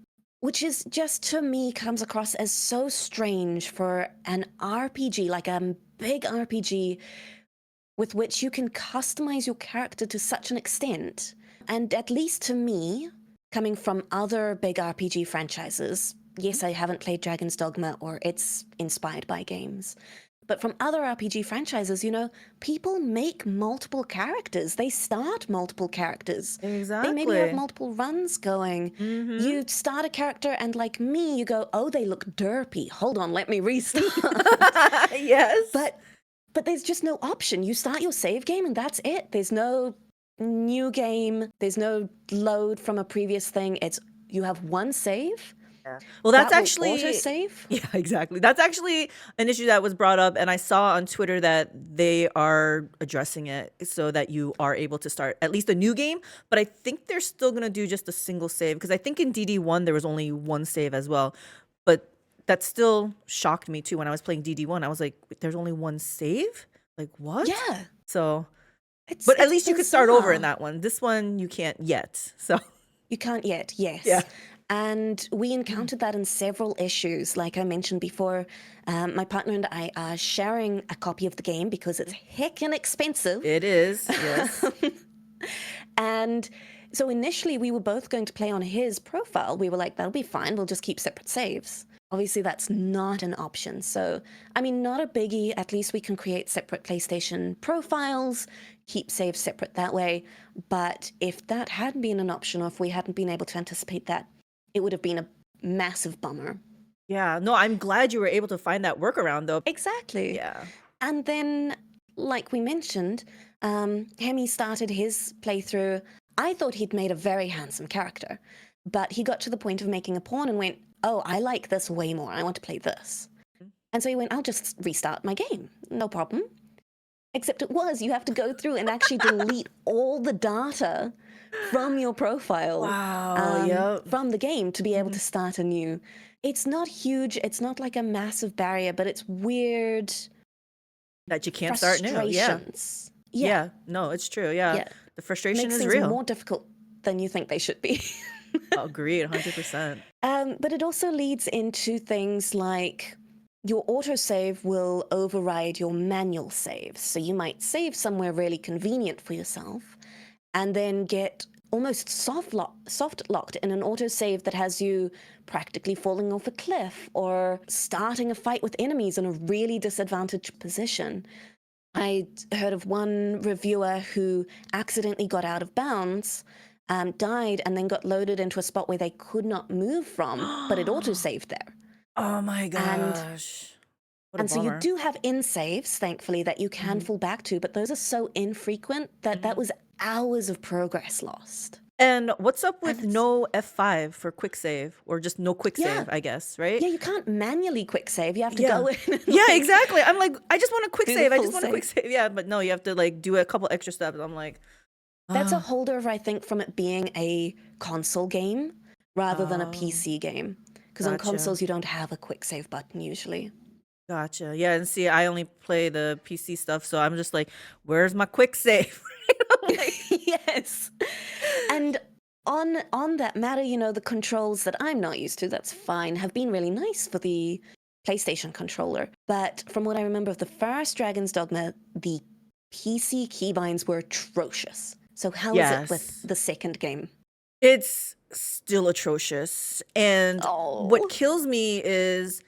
which is just to me comes across as so strange for an RPG, like a big RPG with which you can customize your character to such an extent. And at least to me, coming from other big RPG franchises, yes, I haven't played Dragon's Dogma or it's inspired by games. But from other RPG franchises, people make multiple characters. They start multiple characters. They maybe have Exactly. multiple runs going. Mm-hmm. You start a character, and like me, you go, oh, they look derpy. Hold on, let me restart. Yes. But there's just no option. You start your save game, and that's it. There's no new game. There's no load from a previous thing. You have one save. Yeah. Well, that's That will actually autosave. yeah, exactly. That's actually an issue that was brought up, and I saw on Twitter that they are addressing it so that you are able to start at least a new game. But I think they're still gonna do just a single save because I think in DD1 there was only one save as well. But that still shocked me too when I was playing DD1. I was like, "Wait, there's only one save? Like what?" Yeah. So, It's but at it's least you could start over in bizarre. that one. This one you can't yet. So, You can't yet, yes. yeah. And we encountered that in several issues. Like I mentioned before, my partner and I are sharing a copy of the game because it's heckin' expensive. It is. Yes. And so initially we were both going to play on his profile. We were like, that'll be fine. We'll just keep separate saves. Obviously, that's not an option. So, I mean, not a biggie. At least we can create separate PlayStation profiles, keep saves separate that way. But if that hadn't been an option, or if we hadn't been able to anticipate that, it would have been a massive bummer. Yeah, no, I'm glad you were able to find that workaround though. Exactly. Yeah. And then, like we mentioned, Hemi started his playthrough. I thought he'd made a very handsome character, but he got to the point of making a pawn and went, oh, I like this way more. I want to play this. And so he went, I'll just restart my game. No problem. Except you have to go through and actually delete all the data from your profile, Wow, yep. from the game to be able to start anew. It's not huge. It's not like a massive barrier, but it's weird That you can't start new. Yeah. frustrations. Yeah. No, it's true. Yeah. Yeah. The frustration Makes is things real. more difficult than you think they should be. Agreed, 100%. But it also leads into things like your autosave will override your manual saves. So you might save somewhere really convenient for yourself and then get almost soft locked in an autosave that has you practically falling off a cliff or starting a fight with enemies in a really disadvantaged position. I heard of one reviewer who accidentally got out of bounds, died, and then got loaded into a spot where they could not move from, but it autosaved there. Oh my And gosh. What a and so you bummer. do have in saves, thankfully, that you can fall back to, but those are so infrequent that was hours of progress lost. And what's up with And it's, no F5 for quick save or just no quick yeah, save, I guess, right? yeah, you can't manually quick save. You have to Yeah. go in and Yeah, like exactly. I'm like, I just want a quick do the save. I full just want a quick save. save. Yeah, but no, you have to like do a couple extra steps. I'm like, That's a ah, holdover, I think, from it being a console game rather than a oh, PC game. Because on gotcha. consoles, you don't have a quick save button usually. Gotcha. Yeah, and see, I only play the PC stuff, so I'm just like, where's my quick save? I'm Like, Yes. And on that matter, the controls that I'm not used to, that's fine, have been really nice for the PlayStation controller. But from what I remember of the first Dragon's Dogma, the PC keybinds were atrocious. So how is it with yes. the second game? It's still atrocious. And what Oh. kills me is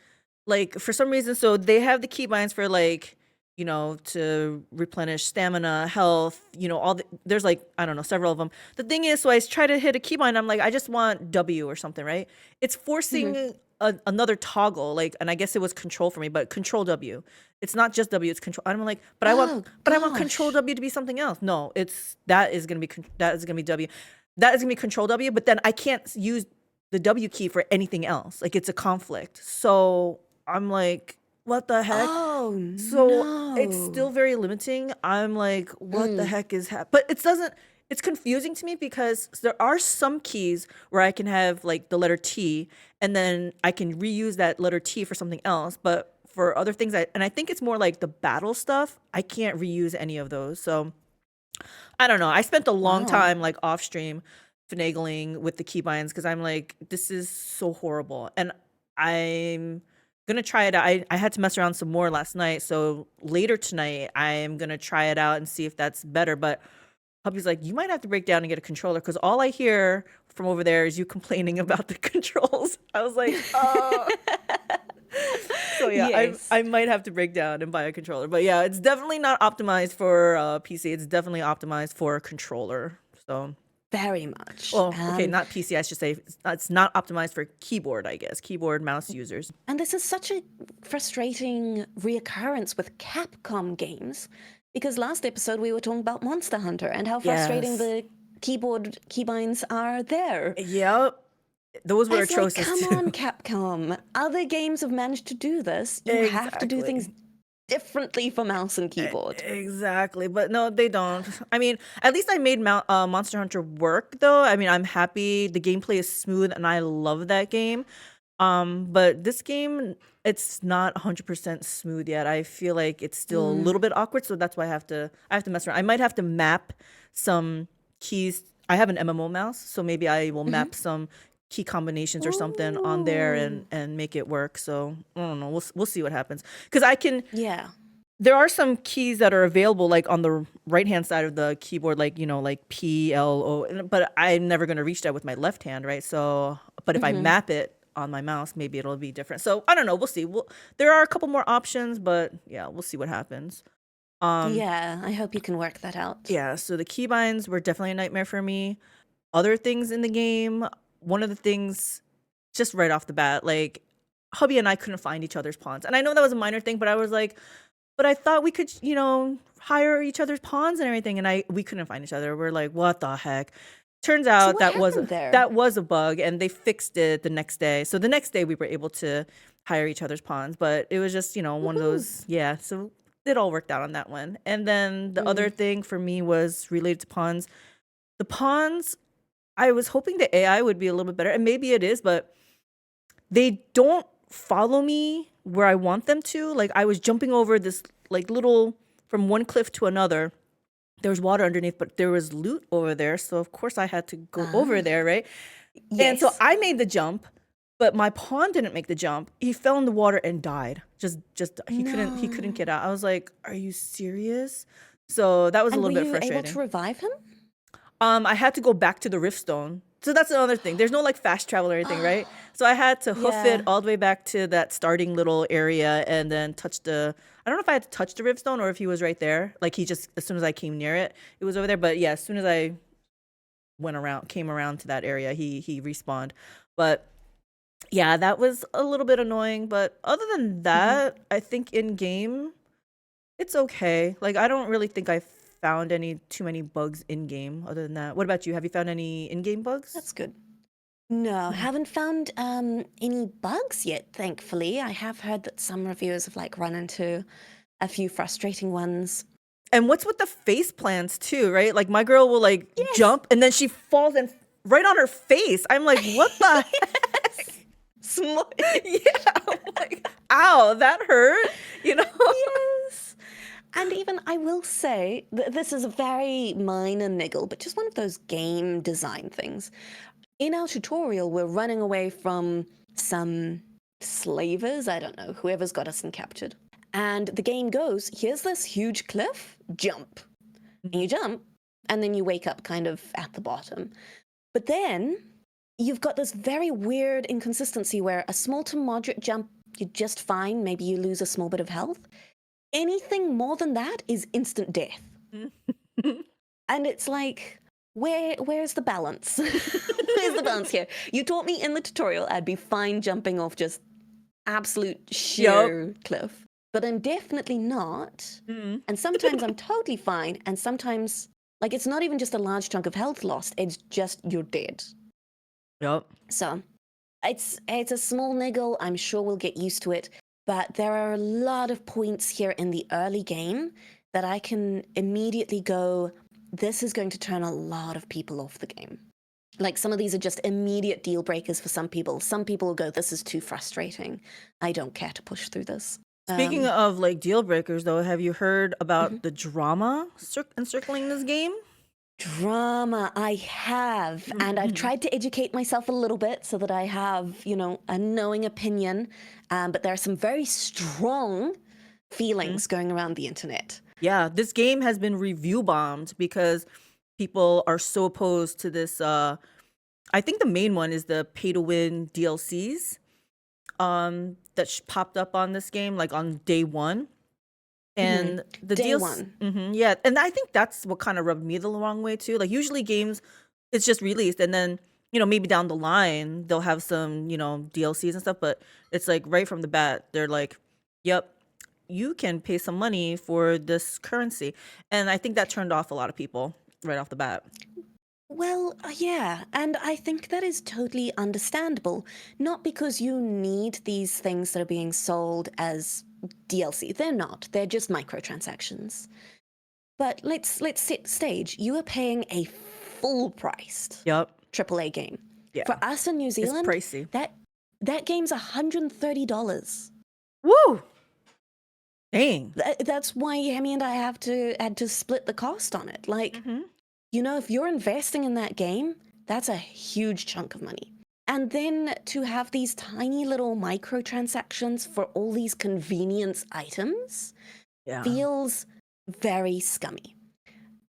like for some reason, so they have the keybinds for like, to replenish stamina, health, there's like, I don't know, several of them. The thing is, so I try to hit a keybind, I'm like, I just want W or something, right? It's forcing another toggle, like, and I guess it was control for me, but control W. It's not just W, it's control. I'm like, but I want control W to be something else. No, that is gonna be W. That is gonna be control W, but then I can't use the W key for anything else. Like it's a conflict. So I'm like, what the heck? Oh, So it's still no. very limiting. I'm like, what the heck is but it's confusing to me because there are some keys where I can have like the letter T and then I can reuse that letter T for something else. But for other things, and I think it's more like the battle stuff, I can't reuse any of those. So I don't know. I spent a long Wow. time like off stream finagling with the keybinds because I'm like, this is so horrible. And I'm gonna try it out. I had to mess around some more last night. So later tonight, I'm gonna try it out and see if that's better. But hubby's like, you might have to break down and get a controller because all I hear from over there is you complaining about the controls. I was like, oh. So yeah, Yes. I might have to break down and buy a controller. But yeah, it's definitely not optimized for PC. It's definitely optimized for a controller. So, Very much. well, okay, not PC. I should say it's not optimized for keyboard. I guess keyboard mouse users. And this is such a frustrating reoccurrence with Capcom games, because last episode we were talking about Monster Hunter and how frustrating Yes. the keyboard keybinds are there. Yep. Those were It's like, atrocious come too. on, Capcom. Other games have managed to do this. You have to do things Exactly. differently for mouse and keyboard. Exactly, but no, they don't. I mean, at least I made Monster Hunter work though. I mean, I'm happy. The gameplay is smooth, and I love that game. But this game, it's not 100% smooth yet. I feel like it's still a little bit awkward, so that's why I have to mess around. I might have to map some keys. I have an MMO mouse, so maybe I will map some key combinations or something on there Ooh. and make it work. So I don't know. We'll see what happens because I can. Yeah. There are some keys that are available like on the right hand side of the keyboard, like like P, L, O, but I'm never gonna reach that with my left hand, right? So, but if I map it on my mouse, maybe it'll be different. So I don't know. We'll see. There are a couple more options, but yeah, we'll see what happens. Um, Yeah, I hope you can work that out. yeah. So the keybinds were definitely a nightmare for me. Other things in the game, one of the things, just right off the bat, like hubby and I couldn't find each other's pawns, and I know that was a minor thing, but I was like, but I thought we could, hire each other's pawns and everything, and we couldn't find each other. We're like, what the heck? Turns So out what happened there? that was a bug, and they fixed it the next day. So the next day we were able to hire each other's pawns, but it was just, one of Woohoo. those, yeah. So it all worked out on that one. And then the other thing for me was related to pawns. The pawns, I was hoping the AI would be a little bit better, and maybe it is, but they don't follow me where I want them to. Like I was jumping over this like little from one cliff to another. There was water underneath, but there was loot over there. So of course I had to go over Ah, there, right? And so yes. I made the jump, but my pawn didn't make the jump. He fell in the water and died. Just he couldn't No. get out. I was like, "Are you serious?" So that was a And were little bit you able to frustrating. revive him? I had to go back to the Riftstone. So that's another thing. There's no like fast travel or anything, right? So I had to hoof it Yeah. all the way back to that starting little area and then touch I don't know if I had to touch the Rivstone or if he was right there. Like he just, as soon as I came near it, it was over there. But yeah, as soon as I came around to that area, he respawned. But yeah, that was a little bit annoying. But other than hmm that, I think in game, it's okay. Like I don't really think I found too many bugs in game other than that. What about you? Have you found any in-game bugs? That's good. No, Mhm. haven't found any bugs yet, thankfully. I have heard that some reviewers have like run into a few frustrating ones. And what's with the face plants too, right? Like my girl will like Yes. jump and then she falls and right on her face. I'm like, what the Yes. yeah. I'm like, ow, that hurt. You know? Yes. And even I will say this is a very minor niggle, but just one of those game design things. In our tutorial, we're running away from some slavers, I don't know, whoever's got us captured. And the game goes, here's this huge cliff, jump. And you jump, and then you wake up kind of at the bottom. But then you've got this very weird inconsistency where a small to moderate jump, you're just fine. Maybe you lose a small bit of health. Anything more than that is instant death. And it's like, where's the balance? Where's the balance here? You taught me in the tutorial I'd be fine jumping off just absolute sheer cliff. But I'm definitely not. And sometimes I'm totally fine. And sometimes, like, it's not even just a large chunk of health lost. It's just you're dead. Yep. So it's a small niggle. I'm sure we'll get used to it. But there are a lot of points here in the early game that I can immediately go, this is going to turn a lot of people off the game. Like, some of these are just immediate deal breakers for some people. Some people will go, this is too frustrating. I don't care to push through this. Speaking of like deal breakers, though, have you heard about the drama encircling this game? Drama, I have. And I've tried to educate myself a little bit so that I have, a knowing opinion. But there are some very strong feelings going around the internet. Yeah, this game has been review bombed because people are so opposed to this. I think the main one is the pay to win DLCs that popped up on this game like on day one. And the Day deals, one. yeah, and I think that's what kind of rubbed me the wrong way too. Like usually games, it's just released, and then maybe down the line they'll have some DLCs and stuff. But it's like right from the bat, they're like, "Yep, you can pay some money for this currency," and I think that turned off a lot of people right off the bat. Well, yeah, and I think that is totally understandable. Not because you need these things that are being sold as DLC. They're not. They're just microtransactions. But let's set stage. You are paying a full-priced Yep. AAA game. Yeah. For us in New It's Zealand, pricey. that game's $130. Woo! Dang. That's why Yemi and I had to split the cost on it. Like, if you're investing in that game, that's a huge chunk of money. And then to have these tiny little microtransactions for all these convenience items feels very scummy.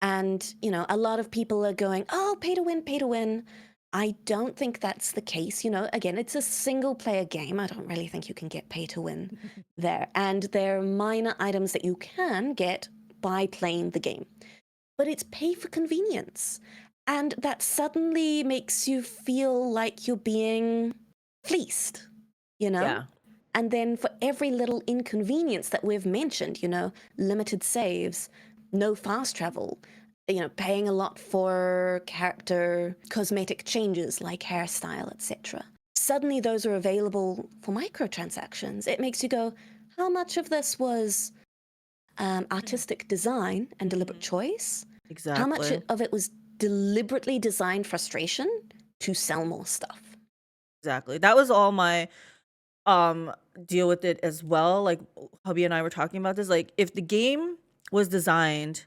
And, a lot of people are going, oh, pay to win, pay to win. I don't think that's the case. Again, it's a single player game. I don't really think you can get pay to win there. And there are minor items that you can get by playing the game. But it's pay for convenience. And that suddenly makes you feel like you're being fleeced, Yeah. And then for every little inconvenience that we've mentioned, limited saves, no fast travel, paying a lot for character cosmetic changes like hairstyle, etc. Suddenly those are available for microtransactions. It makes you go, how much of this was artistic design and deliberate choice? Exactly. How much of it was deliberately designed frustration to sell more stuff? Exactly. That was all my deal with it as well. Like hubby and I were talking about this. Like if the game was designed,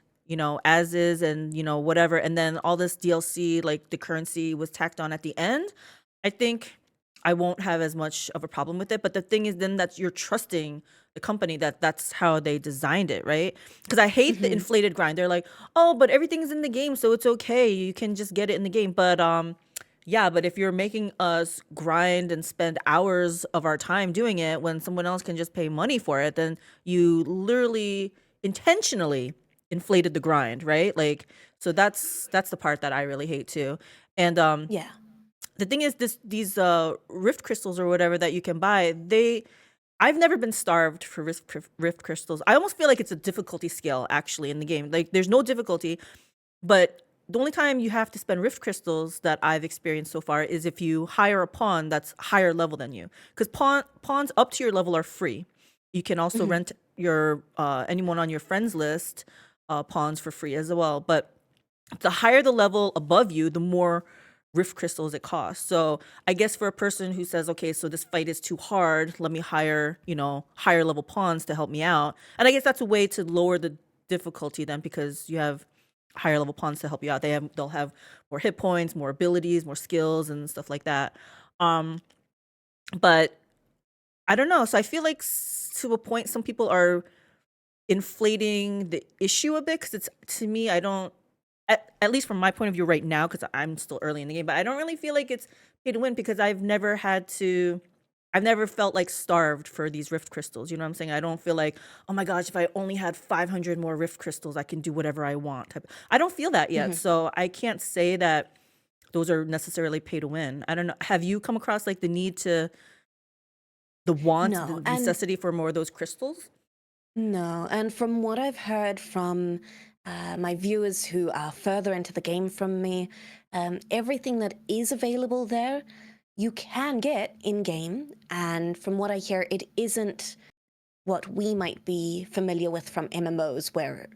as is and whatever, and then all this DLC, like the currency was tacked on at the end, I think I won't have as much of a problem with it. But the thing is then that you're trusting the company that's how they designed it, right? Because I hate the inflated grind. They're like, oh, but everything's in the game, so it's okay. You can just get it in the game. But yeah, but if you're making us grind and spend hours of our time doing it when someone else can just pay money for it, then you literally intentionally inflated the grind, right? Like, so that's the part that I really hate too. And Yeah. the thing is these rift crystals or whatever that you can buy, I've never been starved for rift crystals. I almost feel like it's a difficulty scale actually in the game. Like there's no difficulty, but the only time you have to spend rift crystals that I've experienced so far is if you hire a pawn that's higher level than you. Because pawns up to your level are free. You can also rent your anyone on your friends list pawns for free as well. But the higher the level above you, the more rift crystals it costs. So I guess for a person who says, okay, so this fight is too hard, let me hire, higher level pawns to help me out. And I guess that's a way to lower the difficulty then because you have higher level pawns to help you out. They'll have more hit points, more abilities, more skills and stuff like that. Um but I don't know. So I feel like to a point some people are inflating the issue a bit because it's to me I don't at least from my point of view right now because I'm still early in the game, but I don't really feel like it's pay to win because I've never felt like starved for these rift crystals. You know what I'm saying? I don't feel like, oh my gosh, if I only had 500 more rift crystals, I can do whatever I want. I don't feel that yet. Hmm. So I can't say that those are necessarily pay to win. I don't know. Have you come across like the want, the No, and necessity for more of those crystals? no, and from what I've heard from my viewers who are further into the game from me, everything that is available there, you can get in game. And from what I hear, it isn't what we might be familiar with from MMOs, where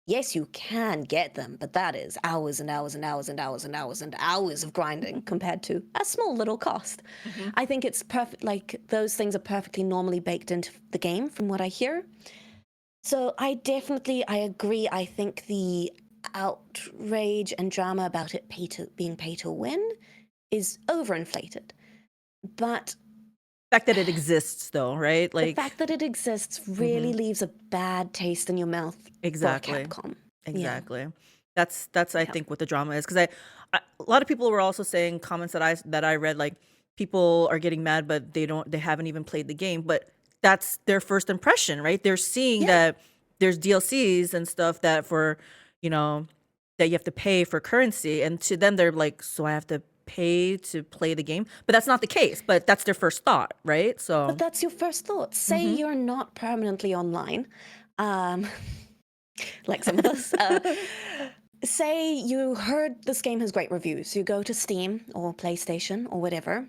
yes, you can get them, but that is hours and hours and hours and hours and hours and hours of grinding compared to a small little cost. Hmm. I think it's perfect, like those things are perfectly normally baked into the game from what I hear. So I agree. I think the outrage and drama about it being pay to win is overinflated. But Fact that it exists though, right? the Like, fact that it exists hmm really leaves a bad taste in your mouth for exactly. Capcom. Yeah. Exactly. That's I Yeah. think what the drama is because a lot of people were also saying comments that I read like people are getting mad but they haven't even played the game but that's their first impression, right? They're seeing Yeah. that there's DLCs and stuff that for, you know, that you have to pay for currency and to them they're like so I have to pay to play the game. But that's not the case, but that's their first thought, right? But So, that's your first thought. Say mhm. you're not permanently online, um, like some of us. Say you heard this game has great reviews. You go to Steam or PlayStation or whatever.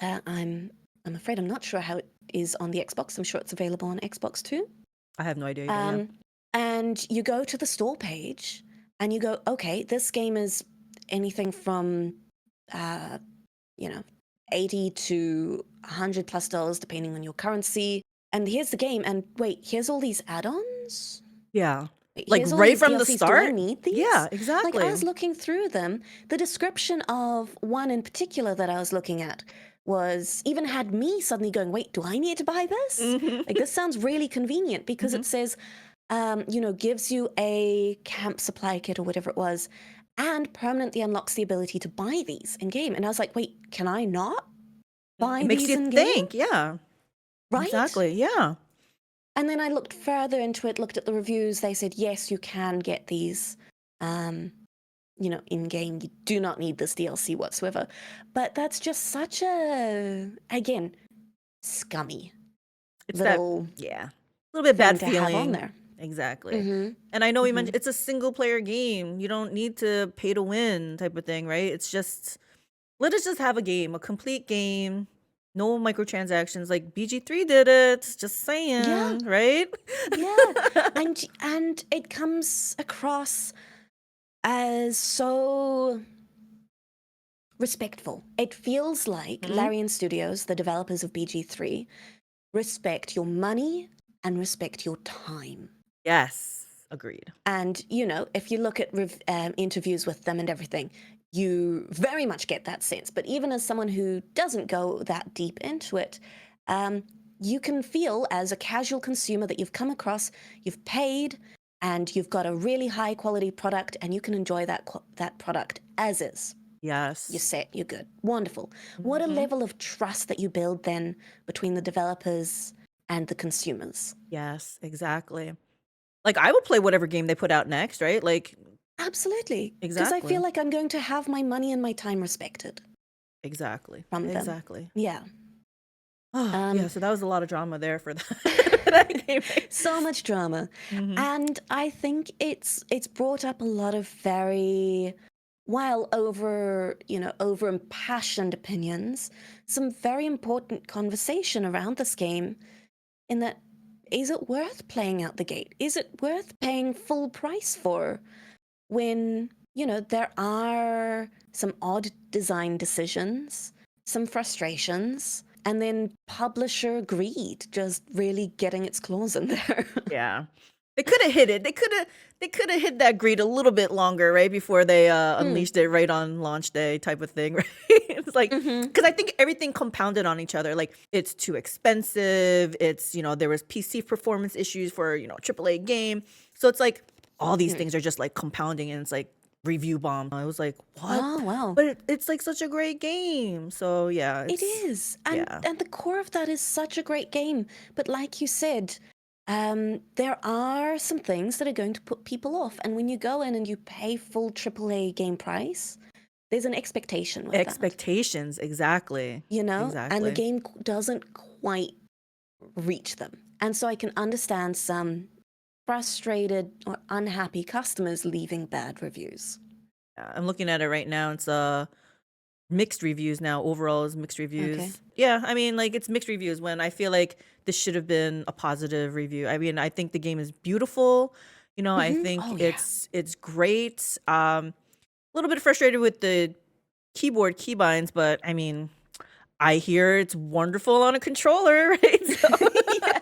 I'm afraid I'm not sure how it is on the Xbox. I'm sure it's available on Xbox too. I have no idea either, yeah. Um, and you go to the store page and you go, okay, this game is anything from, uh, you know, 80 to $100+ depending on your currency. And here's the game. And wait, here's all these add-ons. Yeah. Wait, Like here's all right these from the DLCs. Do I start? need Yeah, these? Like I exactly. was looking through them. The description of one in particular that I was looking at was even had me suddenly going, wait, do I need to buy this? Mhm. Like this sounds really convenient because Mhm. it says, gives you a camp supply kit or whatever it was, and permanently unlocks the ability to buy these in game. And I was like, wait, can I not It buy makes these you in game? think, yeah. Right? Exactly, yeah. And then I looked further into it, looked at the reviews. They said, yes, you can get these, um, in game. You do not need this DLC whatsoever. But that's just such a, again, scummy It's that little yeah. A little bit thing bad to have on feeling. there. Exactly. Mm-hmm. And I know we Mm-hmm. mentioned it's a single player game. You don't need to pay to win type of thing, right? It's just let us just have a game, a complete game. No microtransactions like BG3 did it. Just Yeah, saying, right? yeah. And it comes across as so respectful. It feels like Mhm. Larian Studios, the developers of BG3, respect your money and respect your time. Yes, agreed. And, if you look at interviews with them and everything, you very much get that sense. But even as someone who doesn't go that deep into it, you can feel as a casual consumer that you've come across, you've paid, and you've got a really high quality product, and you can enjoy that product as is. You're Yes. set, you're good. Wonderful. What a Mhm. level of trust that you build then between the developers and the consumers. Yes, exactly. Like I would play whatever game they put out next, right? Like Absolutely. Because I feel exactly. like I'm going to have my money and my time respected Exactly. from them. Exactly. Yeah. Oh, yeah, Um, so that was a lot of drama there for that game. so much drama. Mhm. And I think it's brought up a lot of very, while over impassioned opinions, some very important conversation around this game in that, is it worth playing out the gate? Is it worth paying full price for when, there are some odd design decisions, some frustrations, and then publisher greed just really getting its claws in there? Yeah. They could have hit it. They could have hit that greed a little bit longer, right? Before they Mm. unleashed it right on launch day type of thing, right? It's like Mm-hmm. because I think everything compounded on each other. Like it's too expensive. It's, there was PC performance issues for, AAA game. So it's like all these Mm. things are just like compounding and it's like review bomb. I was like, what? Oh wow. But it's like such a great game. So yeah, It it's is. And yeah. the core of that is such a great game. But like you said, there are some things that are going to put people off. And when you go in and you pay full AAA game price, there's an expectation with that, Expectations, exactly. you know? And the Exactly. game doesn't quite reach them. And so I can understand some frustrated or unhappy customers leaving bad reviews. Yeah, I'm looking at it right now. It's mixed reviews now. Overall is mixed Okay. reviews. Yeah, I mean, like it's mixed reviews when I feel like this should have been a positive review. I mean, I think the game is beautiful. I think Oh, yeah. it's great. A little bit frustrated with the keyboard keybinds, but I mean, I hear it's wonderful on a controller, right? So Yeah.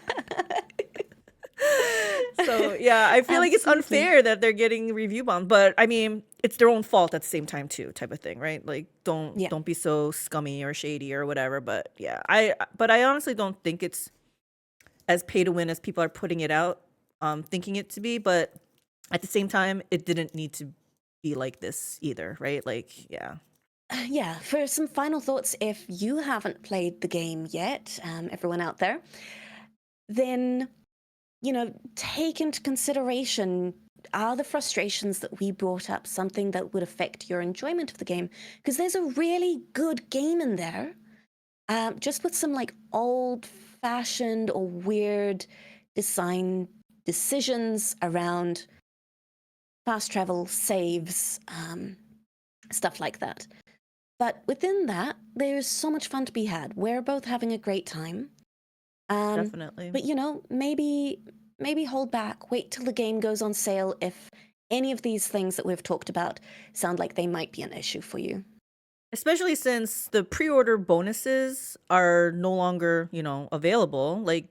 So yeah, I feel like it's Absolutely. unfair that they're getting review bombed, but I mean, it's their own fault at the same time too, type of thing, right? Like Yeah. don't be so scummy or shady or whatever. But yeah, I honestly don't think it's as pay to win as people are putting it out, thinking it to be. But at the same time, it didn't need to be like this either, right? Like yeah, Yeah, for some final thoughts, if you haven't played the game yet, everyone out there, then, take into consideration, are the frustrations that we brought up something that would affect your enjoyment of the game? Because there's a really good game in there, just with some like old fashioned or weird design decisions around fast travel, saves, stuff like that. But within that, there's so much fun to be had. We're both having a great time. Um, definitely. but maybe hold back. Wait till the game goes on sale if any of these things that we've talked about sound like they might be an issue for you. Especially since the pre-order bonuses are no longer, available, like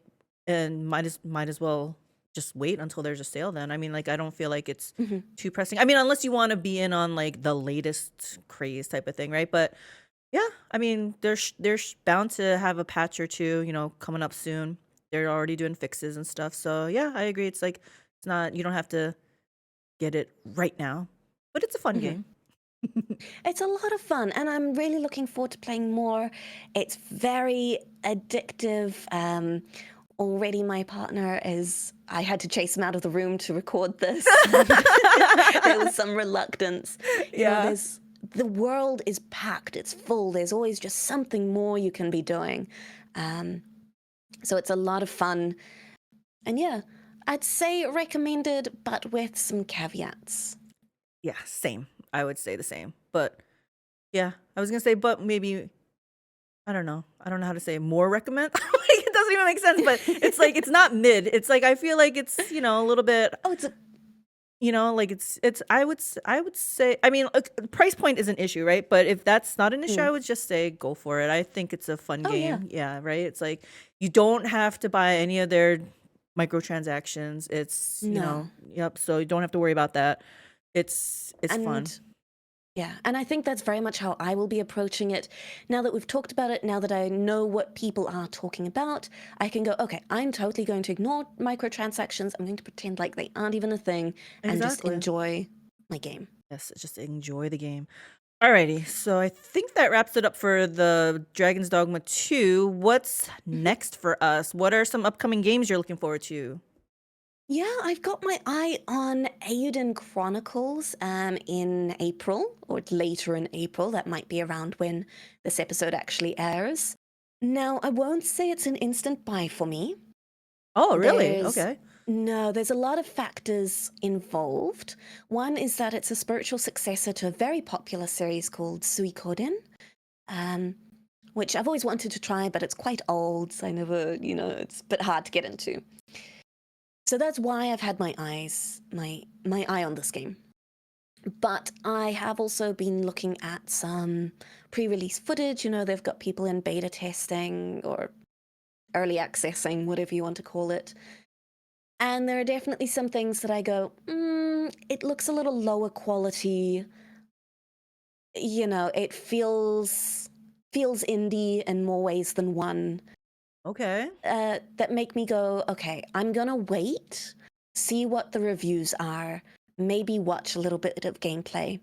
and might as well just wait until there's a sale then. I mean, like I don't feel like it's Mhm. too pressing. I mean, unless you want to be in on like the latest craze type of thing, right? But yeah, I mean, they're bound to have a patch or two, coming up soon. They're already doing fixes and stuff. So, yeah, I agree. It's like it's not you don't have to get it right now, but it's a fun Mhm. game. It's a lot of fun, and I'm really looking forward to playing more. It's very addictive. Already, my partner is. I had to chase him out of the room to record this. There was some reluctance. Yeah. There's the world is packed. It's full. There's always just something more you can be doing. Um, so it's a lot of fun, and yeah, I'd say recommended, but with some caveats. Yeah, same. I would say the same. But yeah, I was gonna say, but maybe I don't know. I don't know how to say more recommend. Like it doesn't even make sense. But it's like it's not mid. It's like I feel like it's a little bit. Oh, it's a. Like it's. I would say. I mean, price point is an issue, right? But if that's not an issue, Mm. I would just say go for it. I think it's a fun Oh yeah. game. Yeah, right. It's like you don't have to buy any of their microtransactions. It's No. yep. So you don't have to worry about that. It's fun. And yeah, and I think that's very much how I will be approaching it. Now that we've talked about it, now that I know what people are talking about, I can go, okay, I'm totally going to ignore microtransactions. I'm going to pretend like they aren't even a thing and just Exactly. enjoy my game. Yes, just enjoy the game. Alrighty, so I think that wraps it up for the Dragon's Dogma 2. What's Mhm. next for us? What are some upcoming games you're looking forward to? Yeah, I've got my eye on Aiden Chronicles in April or later in April. That might be around when this episode actually airs. Now, I won't say it's an instant buy for me. Oh, really? There's Okay. no, there's a lot of factors involved. One is that it's a spiritual successor to a very popular series called Suikoden, um, which I've always wanted to try, but it's quite old, so I never, it's a bit hard to get into. So that's why I've had my eye on this game. But I have also been looking at some pre-release footage. They've got people in beta testing or early accessing, whatever you want to call it. And there are definitely some things that I go, it looks a little lower quality. You know, it feels indie in more ways than one. Okay. That make me go, okay, I'm gonna wait, see what the reviews are, maybe watch a little bit of gameplay,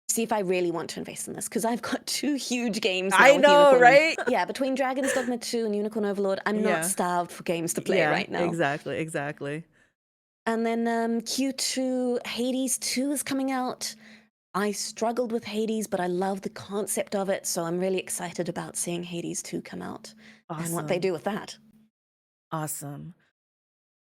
see if I really want to invest in this, because I've got 2 huge games now I with know, Unicorn. right? Yeah, between Dragon's Dogma 2 and Unicorn Overlord, I'm not Yeah. starved for games to play Yeah, right now. exactly. And then Q2, Hades 2 is coming out. I struggled with Hades, but I love the concept of it, so I'm really excited about seeing Hades 2 come out and what they Awesome. do with that. Awesome.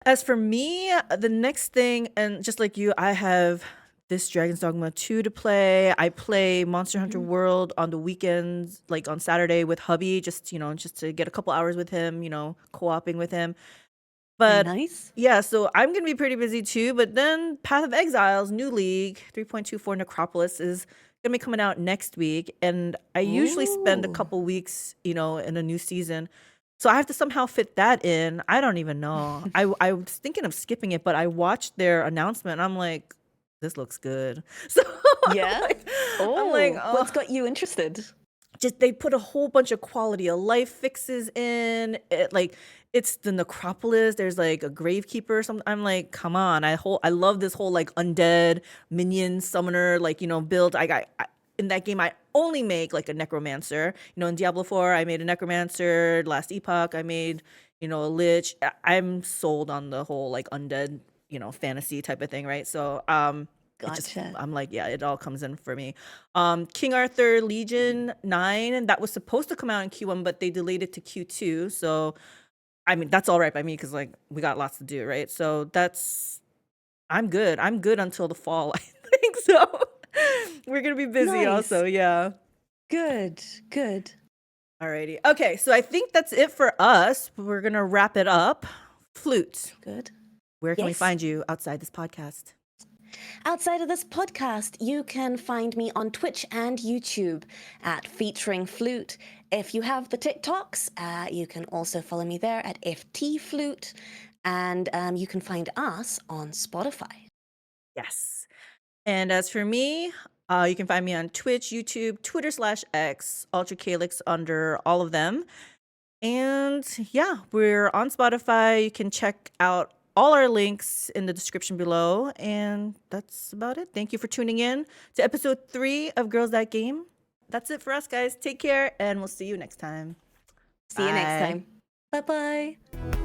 As for me, the next thing, and just like you, I have this Dragon's Dogma 2 to play. I play Monster Hunter World on the weekends, like on Saturday with hubby, just to get a couple hours with him, co-oping with him. Very But nice. yeah, so I'm gonna be pretty busy too. But then Path of Exiles, new league, 3.24 Necropolis is gonna be coming out next week. And I usually spend a Ooh. couple weeks, in a new season. So I have to somehow fit that in. I don't even know. I was thinking of skipping it, but I watched their announcement and I'm like, this looks good. So Yeah? I'm like, What's oh, got you interested? just they put a whole bunch of quality of life fixes in it, like it's the necropolis, there's like a gravekeeper or something. I'm like, come on, I love this whole like undead minion summoner, like build. In that game I only make like a necromancer. In Diablo 4 I made a necromancer. Last Epoch I made a lich. I'm sold on the whole like undead fantasy type of thing, right? So it just, Gotcha. I'm like, yeah, it all comes in for me. King Arthur Legion 9, and that was supposed to come out in Q1, but they delayed it to Q2. So, I mean, that's all right by me because like we got lots to do, right? So I'm good. I'm good until the fall, I think. So we're gonna be busy Nice. also, yeah. Good. Alrighty. Okay, so I think that's it for us. We're gonna wrap it up. Flute, Good. where can we Yes. find you outside this podcast? Outside of this podcast, you can find me on Twitch and YouTube at featuringFlewt. If you have the TikToks, you can also follow me there at FTFlewt. And you can find us on Spotify. Yes. And as for me, you can find me on Twitch, YouTube, Twitter/X, AlteredCalyx under all of them. And yeah, we're on Spotify. You can check out all our links in the description below. And that's about it. Thank you for tuning in to episode 3 of Girls That Game. That's it for us, guys. Take care, and we'll see you next time. See you next Bye. time. Bye-bye.